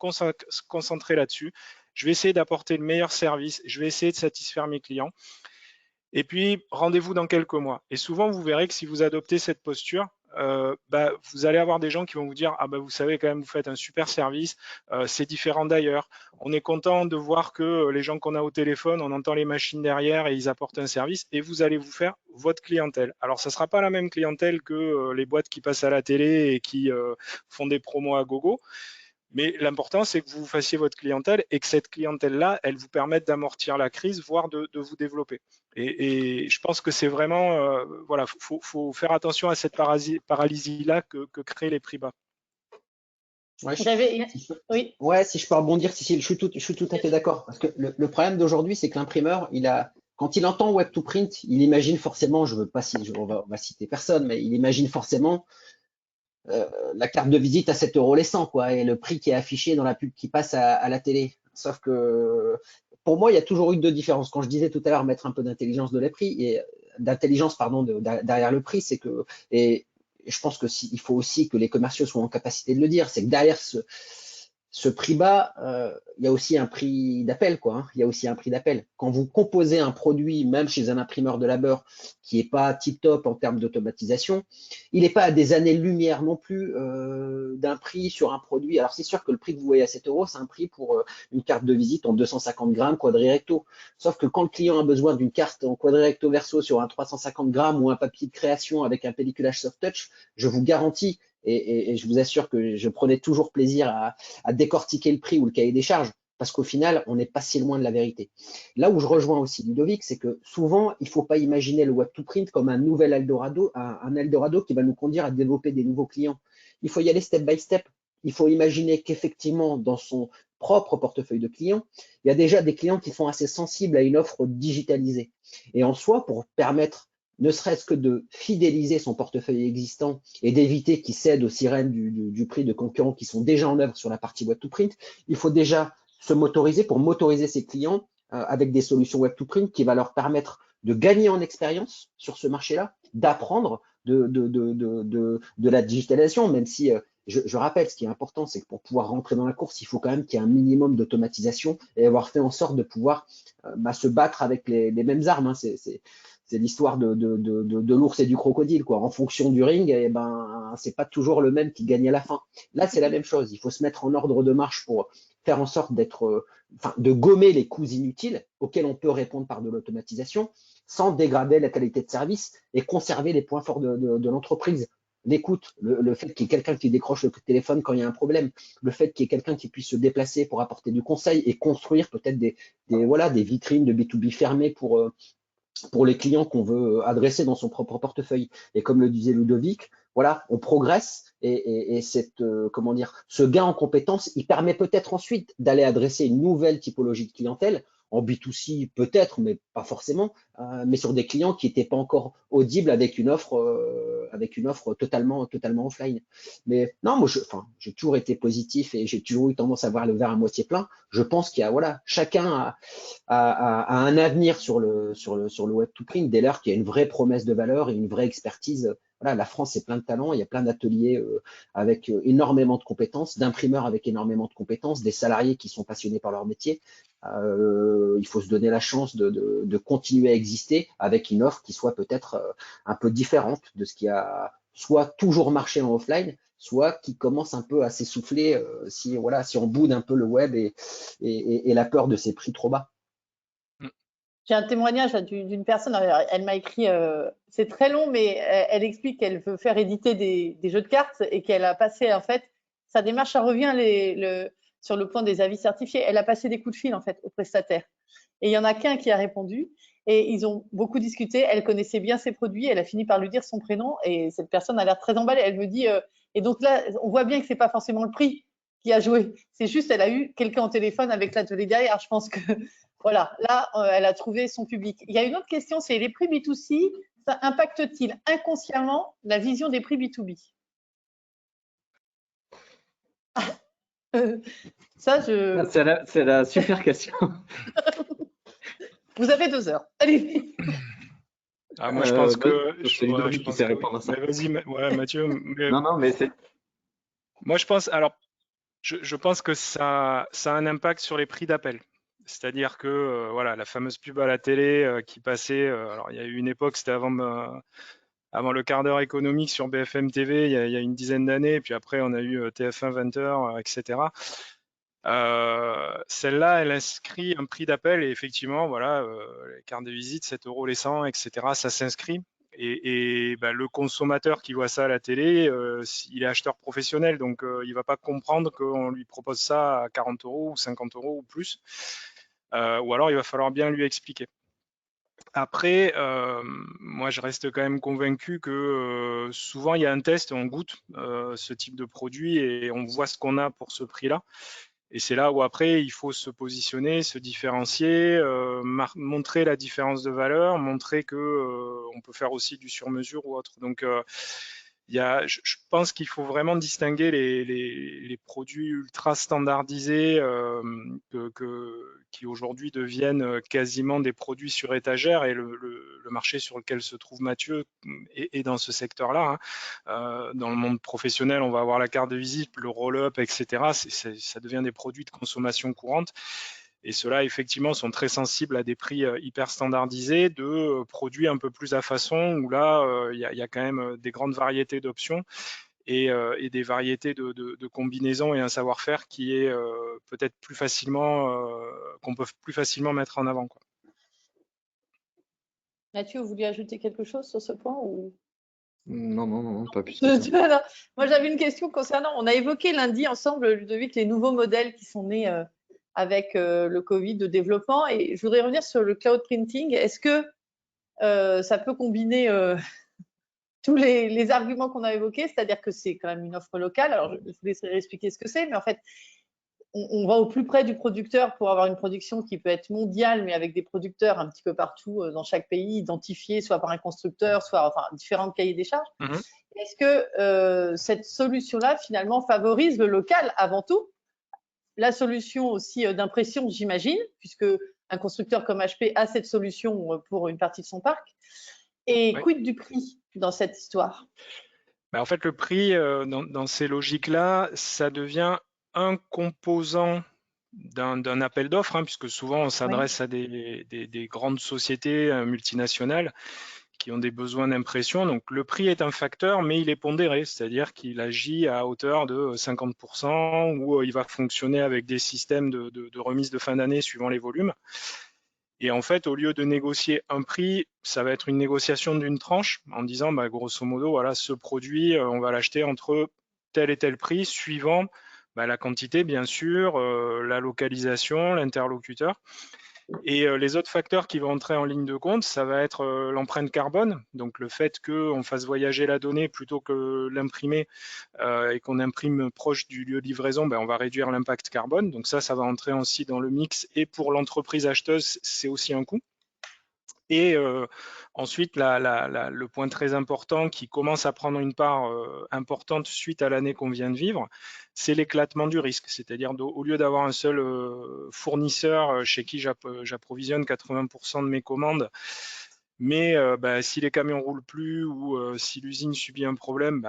concentrer là-dessus. Je vais essayer d'apporter le meilleur service. Je vais essayer de satisfaire mes clients. Et puis, rendez-vous dans quelques mois. Et souvent, vous verrez que si vous adoptez cette posture, vous allez avoir des gens qui vont vous dire « Ah vous savez quand même, vous faites un super service, c'est différent d'ailleurs. On est content de voir que les gens qu'on a au téléphone, on entend les machines derrière et ils apportent un service. » Et vous allez vous faire votre clientèle. Alors, ça ne sera pas la même clientèle que les boîtes qui passent à la télé et qui font des promos à gogo. Mais l'important, c'est que vous fassiez votre clientèle et que cette clientèle-là, elle vous permette d'amortir la crise, voire de vous développer. Et je pense que c'est vraiment, voilà, faut faire attention à cette paralysie-là que créent les prix bas. Ouais, si je peux rebondir, je suis tout à fait d'accord. Parce que le problème d'aujourd'hui, c'est que l'imprimeur, quand il entend Web to Print, il imagine forcément, on va citer personne, mais il imagine forcément la carte de visite à 7 € les 100, quoi, et le prix qui est affiché dans la pub qui passe à la télé. Sauf que pour moi, il y a toujours eu deux différences. Quand je disais tout à l'heure mettre un peu d'intelligence derrière le prix, c'est que, et je pense que il faut aussi que les commerciaux soient en capacité de le dire, c'est que derrière ce prix bas, il y a aussi un prix d'appel, quoi. Hein. Il y a aussi un prix d'appel. Quand vous composez un produit, même chez un imprimeur de labeur, qui n'est pas tip-top en termes d'automatisation, il n'est pas à des années-lumière non plus d'un prix sur un produit. Alors, c'est sûr que le prix que vous voyez à 7 €, c'est un prix pour une carte de visite en 250 grammes quadri-recto. Sauf que quand le client a besoin d'une carte en quadri-recto verso sur un 350 grammes ou un papier de création avec un pelliculage soft touch, je vous garantis, et je vous assure que je prenais toujours plaisir à décortiquer le prix ou le cahier des charges, parce qu'au final, on n'est pas si loin de la vérité. Là où je rejoins aussi Ludovic, c'est que souvent, il ne faut pas imaginer le Web to Print comme un nouvel Eldorado, un Eldorado qui va nous conduire à développer des nouveaux clients. Il faut y aller step by step. Il faut imaginer qu'effectivement, dans son propre portefeuille de clients, il y a déjà des clients qui sont assez sensibles à une offre digitalisée. Et en soi, pour permettre ne serait-ce que de fidéliser son portefeuille existant et d'éviter qu'il cède aux sirènes du prix de concurrents qui sont déjà en œuvre sur la partie Web to Print, il faut déjà se motoriser pour motoriser ses clients avec des solutions Web to Print qui va leur permettre de gagner en expérience sur ce marché-là, d'apprendre de la digitalisation, même si je rappelle, ce qui est important, c'est que pour pouvoir rentrer dans la course, il faut quand même qu'il y ait un minimum d'automatisation et avoir fait en sorte de pouvoir se battre avec les mêmes armes. Hein. C'est l'histoire de l'ours et du crocodile, quoi. En fonction du ring, c'est pas toujours le même qui gagne à la fin. Là, c'est la même chose. Il faut se mettre en ordre de marche pour faire en sorte de gommer les coûts inutiles auxquels on peut répondre par de l'automatisation, sans dégrader la qualité de service et conserver les points forts de l'entreprise. L'écoute, le fait qu'il y ait quelqu'un qui décroche le téléphone quand il y a un problème, le fait qu'il y ait quelqu'un qui puisse se déplacer pour apporter du conseil et construire peut-être des vitrines de B2B fermées pour les clients qu'on veut adresser dans son propre portefeuille. Et comme le disait Ludovic, voilà, on progresse et ce gain en compétences, il permet peut-être ensuite d'aller adresser une nouvelle typologie de clientèle, en B2C peut-être, mais pas forcément, mais sur des clients qui n'étaient pas encore audibles avec une offre totalement offline. Mais non, moi, j'ai toujours été positif et j'ai toujours eu tendance à voir le verre à moitié plein. Je pense qu'il y a, voilà, chacun a un avenir sur le web to print dès lors qu'il y a une vraie promesse de valeur et une vraie expertise. Voilà, la France, c'est plein de talents. Il y a plein d'ateliers avec énormément de compétences, d'imprimeurs avec énormément de compétences, des salariés qui sont passionnés par leur métier. Il faut se donner la chance de continuer à exister avec une offre qui soit peut-être un peu différente de ce qui a soit toujours marché en offline, soit qui commence un peu à s'essouffler si on boude un peu le web et la peur de ces prix trop bas. J'ai un témoignage d'une personne, elle m'a écrit, c'est très long, mais elle explique qu'elle veut faire éditer des jeux de cartes et qu'elle a passé, en fait, sa démarche, ça revient sur le point des avis certifiés. Elle a passé des coups de fil, en fait, aux prestataires. Et il y en a qu'un qui a répondu et ils ont beaucoup discuté. Elle connaissait bien ses produits. Elle a fini par lui dire son prénom et cette personne a l'air très emballée. Elle me dit, et donc là, on voit bien que c'est pas forcément le prix qui a joué. C'est juste, elle a eu quelqu'un au téléphone avec l'atelier derrière. Je pense que voilà, là, elle a trouvé son public. Il y a une autre question, c'est les prix B2C, ça impacte-t-il inconsciemment la vision des prix B2B? C'est la super question. Vous avez 2 heures. Allez. Moi, je pense que. C'est Ludovic qui sait répondre à ça. Vas-y, Mathieu. Non, mais c'est. Moi, je pense. Alors, je pense que ça a un impact sur les prix d'appel. C'est-à-dire que voilà, la fameuse pub à la télé qui passait. Alors, il y a eu une époque, c'était avant le quart d'heure économique sur BFM TV, il y a une dizaine d'années. Puis après, on a eu TF1 20h, etc. Celle-là, elle inscrit un prix d'appel et effectivement, voilà, les cartes de visite, 7 € les 100, etc. Ça s'inscrit. Et le consommateur qui voit ça à la télé, il est acheteur professionnel, donc il ne va pas comprendre qu'on lui propose ça à 40 € ou 50 € ou plus. Ou alors, il va falloir bien lui expliquer. Après, moi, je reste quand même convaincu que souvent, il y a un test, on goûte ce type de produit et on voit ce qu'on a pour ce prix-là. Et c'est là où après, il faut se positionner, se différencier, montrer la différence de valeur, montrer que on peut faire aussi du sur-mesure ou autre. Donc, je pense qu'il faut vraiment distinguer les produits ultra standardisés qui aujourd'hui deviennent quasiment des produits sur étagère et le marché sur lequel se trouve Mathieu est dans ce secteur-là. Dans le monde professionnel, on va avoir la carte de visite, le roll-up, etc. Ça devient des produits de consommation courante. Et ceux-là, effectivement, sont très sensibles à des prix hyper standardisés de produits un peu plus à façon, où là, il y a quand même des grandes variétés d'options et des variétés de combinaisons et un savoir-faire qui est peut-être plus facilement, qu'on peut plus facilement mettre en avant, quoi. Mathieu, vous vouliez ajouter quelque chose sur ce point ou... Non, pas plus. Moi, j'avais une question concernant, on a évoqué lundi ensemble, Ludovic, les nouveaux modèles qui sont nés avec le Covid de développement. Et je voudrais revenir sur le cloud printing. Est-ce que ça peut combiner tous les arguments qu'on a évoqués, c'est-à-dire que c'est quand même une offre locale. Alors, je vous laisserai expliquer ce que c'est, mais en fait, on va au plus près du producteur pour avoir une production qui peut être mondiale, mais avec des producteurs un petit peu partout dans chaque pays, identifiés soit par un constructeur, soit enfin différents cahiers des charges. Est-ce que cette solution-là, finalement, favorise le local avant tout? La solution aussi d'impression, j'imagine, puisque un constructeur comme HP a cette solution pour une partie de son parc. Et quid du prix dans cette histoire? En fait, le prix, dans ces logiques-là, ça devient un composant d'un appel d'offres, puisque souvent on s'adresse à des grandes sociétés multinationales ont des besoins d'impression. Donc le prix est un facteur, mais il est pondéré, c'est-à-dire qu'il agit à hauteur de 50% ou il va fonctionner avec des systèmes de remise de fin d'année suivant les volumes. Et en fait, au lieu de négocier un prix, ça va être une négociation d'une tranche en disant, bah, grosso modo, voilà, ce produit, on va l'acheter entre tel et tel prix, suivant la quantité, bien sûr, la localisation, l'interlocuteur. Et les autres facteurs qui vont entrer en ligne de compte, ça va être l'empreinte carbone, donc le fait qu'on fasse voyager la donnée plutôt que l'imprimer et qu'on imprime proche du lieu de livraison, on va réduire l'impact carbone. Donc ça va entrer aussi dans le mix. Et pour l'entreprise acheteuse, c'est aussi un coût. Et ensuite, le point très important qui commence à prendre une part importante suite à l'année qu'on vient de vivre, c'est l'éclatement du risque. C'est-à-dire au lieu d'avoir un seul fournisseur chez qui j'approvisionne 80% de mes commandes, mais si les camions ne roulent plus ou si l'usine subit un problème,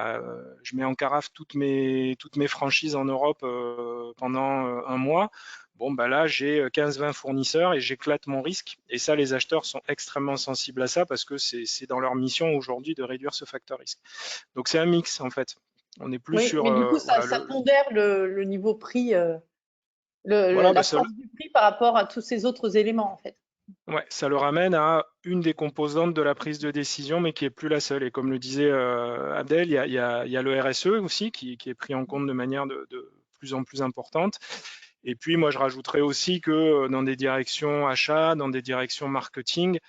je mets en carafe toutes mes franchises en Europe pendant un mois. Bon, là, j'ai 15-20 fournisseurs et j'éclate mon risque. Et ça, les acheteurs sont extrêmement sensibles à ça parce que c'est dans leur mission aujourd'hui de réduire ce facteur risque. Donc, c'est un mix, en fait. On n'est plus sur… Mais du coup, ça pondère le niveau prix, voilà, la force du prix par rapport à tous ces autres éléments, en fait. Ouais, ça le ramène à une des composantes de la prise de décision, mais qui n'est plus la seule. Et comme le disait Abdel, il y a le RSE aussi qui est pris en compte de manière de plus en plus importante. Et puis, moi, je rajouterais aussi que dans des directions achats, dans des directions marketing,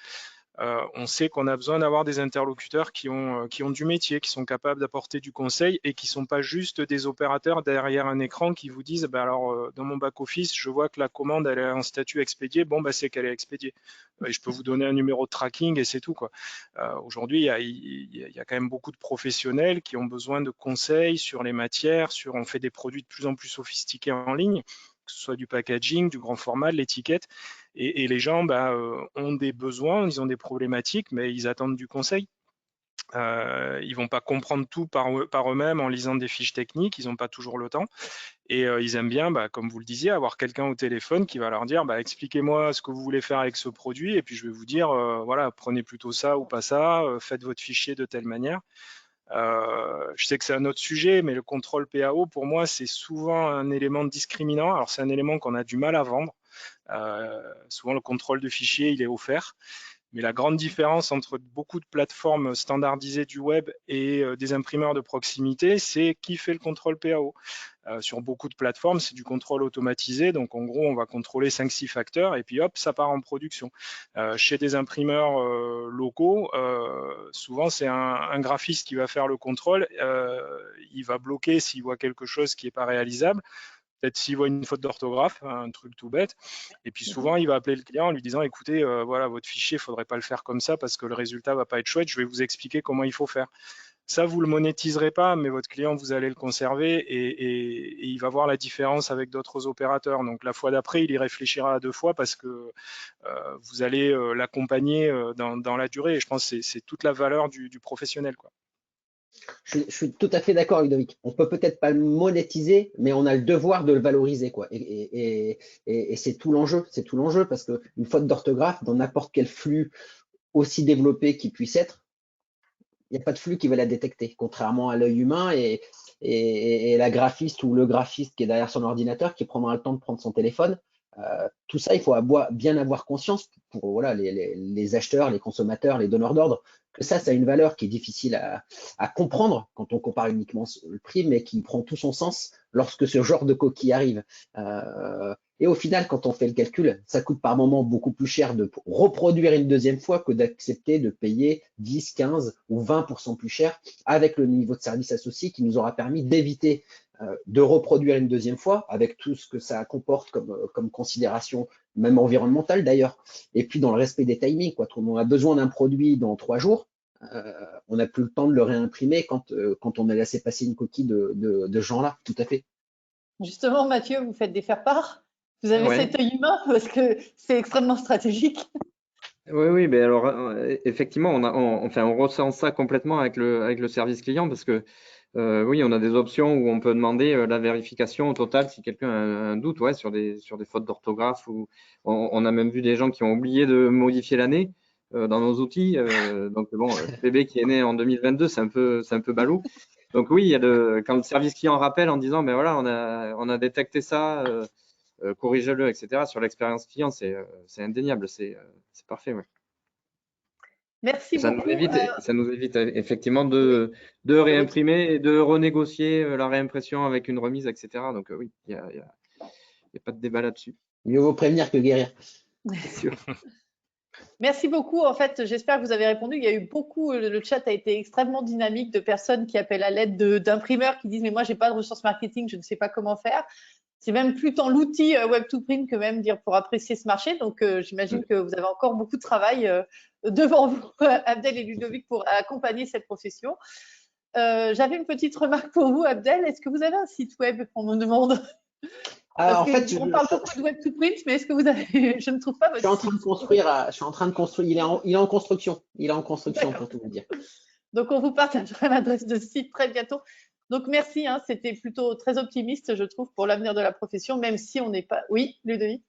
on sait qu'on a besoin d'avoir des interlocuteurs qui ont du métier, qui sont capables d'apporter du conseil et qui ne sont pas juste des opérateurs derrière un écran qui vous disent alors dans mon back-office, je vois que la commande elle est en statut expédié, c'est qu'elle est expédiée. Et je peux vous donner un numéro de tracking et c'est tout, quoi. Aujourd'hui, il y a quand même beaucoup de professionnels qui ont besoin de conseils sur les matières, on fait des produits de plus en plus sophistiqués en ligne, que ce soit du packaging, du grand format, de l'étiquette. Et les gens ont des besoins, ils ont des problématiques, mais ils attendent du conseil. Ils ne vont pas comprendre tout par eux-mêmes en lisant des fiches techniques, ils n'ont pas toujours le temps. Et ils aiment bien, comme vous le disiez, avoir quelqu'un au téléphone qui va leur dire expliquez-moi ce que vous voulez faire avec ce produit, et puis je vais vous dire, voilà, prenez plutôt ça ou pas ça, faites votre fichier de telle manière. Je sais que c'est un autre sujet, mais le contrôle PAO, pour moi, c'est souvent un élément discriminant. Alors, c'est un élément qu'on a du mal à vendre. Souvent, le contrôle de fichier, il est offert. Mais la grande différence entre beaucoup de plateformes standardisées du web et des imprimeurs de proximité, c'est qui fait le contrôle PAO. Sur beaucoup de plateformes, c'est du contrôle automatisé. Donc, en gros, on va contrôler 5-6 facteurs et puis hop, ça part en production. Chez des imprimeurs locaux, souvent, c'est un graphiste qui va faire le contrôle. Il va bloquer s'il voit quelque chose qui n'est pas réalisable. Peut-être s'il voit une faute d'orthographe, un truc tout bête. Et puis souvent, il va appeler le client en lui disant, écoutez, voilà, votre fichier, il ne faudrait pas le faire comme ça parce que le résultat ne va pas être chouette. Je vais vous expliquer comment il faut faire. Ça, vous ne le monétiserez pas, mais votre client, vous allez le conserver et il va voir la différence avec d'autres opérateurs. Donc, la fois d'après, il y réfléchira à 2 fois parce que vous allez l'accompagner dans la durée. Et je pense que c'est toute la valeur du professionnel, quoi. Je suis tout à fait d'accord, Ludovic. On peut peut-être pas le monétiser, mais on a le devoir de le valoriser, quoi. Et c'est tout l'enjeu. C'est tout l'enjeu parce qu'une faute d'orthographe dans n'importe quel flux aussi développé qu'il puisse être, il n'y a pas de flux qui va la détecter, contrairement à l'œil humain et la graphiste ou le graphiste qui est derrière son ordinateur qui prendra le temps de prendre son téléphone. Tout ça, il faut bien avoir conscience pour voilà, les acheteurs, les consommateurs, les donneurs d'ordre, que ça a une valeur qui est difficile à comprendre quand on compare uniquement le prix, mais qui prend tout son sens lorsque ce genre de coquille arrive. Et au final, quand on fait le calcul, ça coûte par moment beaucoup plus cher de reproduire une deuxième fois que d'accepter de payer 10, 15 ou 20% plus cher avec le niveau de service associé qui nous aura permis d'éviter de reproduire une deuxième fois avec tout ce que ça comporte comme considération, même environnementale d'ailleurs. Et puis dans le respect des timings, quoi. On a besoin d'un produit dans 3 jours, on n'a plus le temps de le réimprimer quand on a laissé passer une coquille de ce genre-là, tout à fait. Justement, Mathieu, vous faites des faire-part. Vous avez cet œil humain parce que c'est extrêmement stratégique. Oui, mais alors effectivement, on ressent ça complètement avec le service client parce que oui, on a des options où on peut demander la vérification au total si quelqu'un a un doute sur des fautes d'orthographe ou on a même vu des gens qui ont oublié de modifier l'année. dans nos outils. Donc bon, PB qui est né en 2022, c'est un peu ballot. Donc oui, il y a quand le service client rappelle en disant, ben voilà, on a détecté ça, corrigez-le, etc. Sur l'expérience client, c'est indéniable, c'est parfait. Ouais. Merci beaucoup. Ça nous évite effectivement de réimprimer et de renégocier la réimpression avec une remise, etc. Donc oui, il n'y a pas de débat là-dessus. Mieux vaut prévenir que guérir. C'est sûr. Merci beaucoup. En fait, j'espère que vous avez répondu. Il y a eu beaucoup, le chat a été extrêmement dynamique de personnes qui appellent à l'aide d'imprimeurs qui disent mais moi j'ai pas de ressources marketing, je ne sais pas comment faire. C'est même plus tant l'outil Web2Print que même dire pour apprécier ce marché. Donc j'imagine que vous avez encore beaucoup de travail devant vous, Abdel et Ludovic, pour accompagner cette profession. J'avais une petite remarque pour vous, Abdel. Est-ce que vous avez un site web, on me demande? En fait, on parle beaucoup de Web2Print, mais est-ce que vous avez… Je ne trouve pas votre site. Je suis en train de construire. Il est en construction. Il est en construction, pour tout vous dire. Donc, on vous partagera l'adresse de site très bientôt. Donc, merci. Hein, c'était plutôt très optimiste, je trouve, pour l'avenir de la profession, même si on n'est pas… Oui, Ludovic?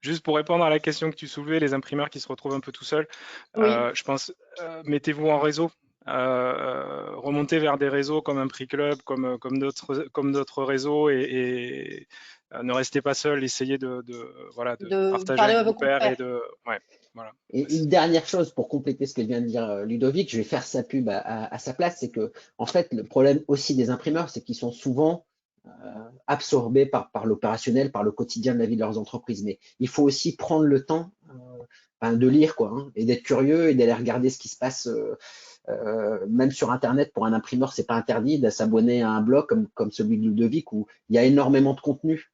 Juste pour répondre à la question que tu soulevais, les imprimeurs qui se retrouvent un peu tout seuls, Oui. je pense, mettez-vous en réseau. Remonter vers des réseaux comme un prix club, comme d'autres réseaux et ne restez pas seul, essayez de partager avec vos pairs et voilà. Et une dernière chose pour compléter ce que vient de dire Ludovic, je vais faire sa pub à sa place, c'est que en fait le problème aussi des imprimeurs, c'est qu'ils sont souvent absorbés par l'opérationnel, par le quotidien de la vie de leurs entreprises. Mais il faut aussi prendre le temps de lire et d'être curieux et d'aller regarder ce qui se passe. Même sur Internet, pour un imprimeur, c'est pas interdit de s'abonner à un blog comme celui de Ludovic où il y a énormément de contenu.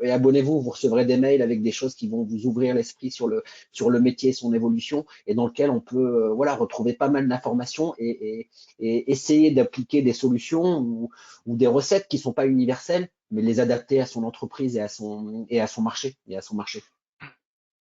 Et abonnez-vous, vous recevrez des mails avec des choses qui vont vous ouvrir l'esprit sur le métier, son évolution, et dans lequel on peut retrouver pas mal d'informations et essayer d'appliquer des solutions ou des recettes qui sont pas universelles, mais les adapter à son entreprise et à son marché.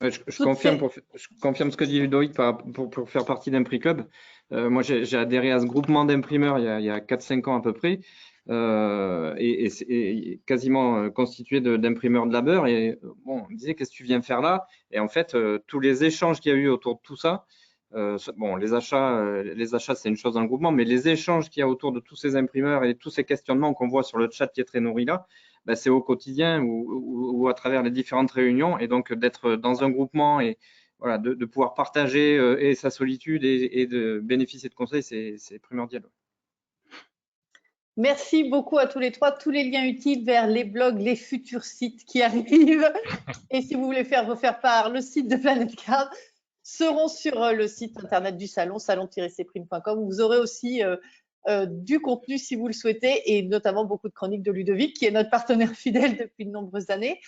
Je confirme ce que dit Ludovic pour faire partie d'un prix club. Moi, j'ai adhéré à ce groupement d'imprimeurs il y a 4-5 ans à peu près, et c'est quasiment constitué d'imprimeurs de labeur. Et bon, on me disait, qu'est-ce que tu viens faire là? Et en fait, tous les échanges qu'il y a eu autour de tout ça, bon, les achats, c'est une chose dans le groupement, mais les échanges qu'il y a autour de tous ces imprimeurs et tous ces questionnements qu'on voit sur le chat qui est très nourri là, ben, c'est au quotidien ou à travers les différentes réunions, et donc d'être dans un groupement et voilà, de pouvoir partager et sa solitude et de bénéficier de conseils, c'est primordial. Merci beaucoup à tous les trois. Tous les liens utiles vers les blogs, les futurs sites qui arrivent. Et si vous voulez vous faire part, le site de Planète Card seront sur le site internet du salon, salon-cprint.com. Vous aurez aussi du contenu si vous le souhaitez, et notamment beaucoup de chroniques de Ludovic, qui est notre partenaire fidèle depuis de nombreuses années.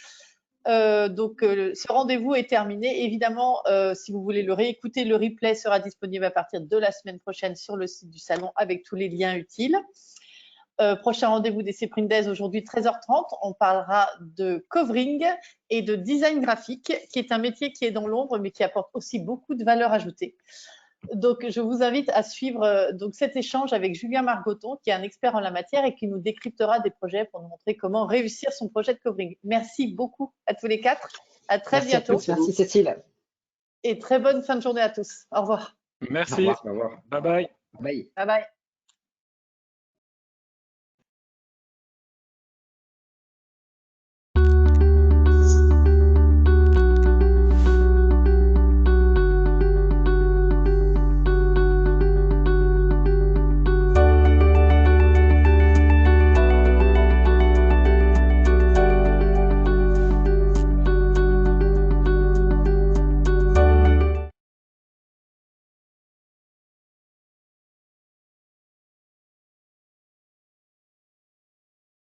Donc, ce rendez-vous est terminé. Évidemment, si vous voulez le réécouter, le replay sera disponible à partir de la semaine prochaine sur le site du salon avec tous les liens utiles. Prochain rendez-vous des Print Days aujourd'hui 13h30. On parlera de covering et de design graphique, qui est un métier qui est dans l'ombre, mais qui apporte aussi beaucoup de valeur ajoutée. Donc, je vous invite à suivre cet échange avec Julien Margoton, qui est un expert en la matière et qui nous décryptera des projets pour nous montrer comment réussir son projet de covering. Merci beaucoup à tous les quatre. À très bientôt. Merci Cécile. Et très bonne fin de journée à tous. Au revoir. Merci. Au revoir. Bye bye. Bye. Bye bye.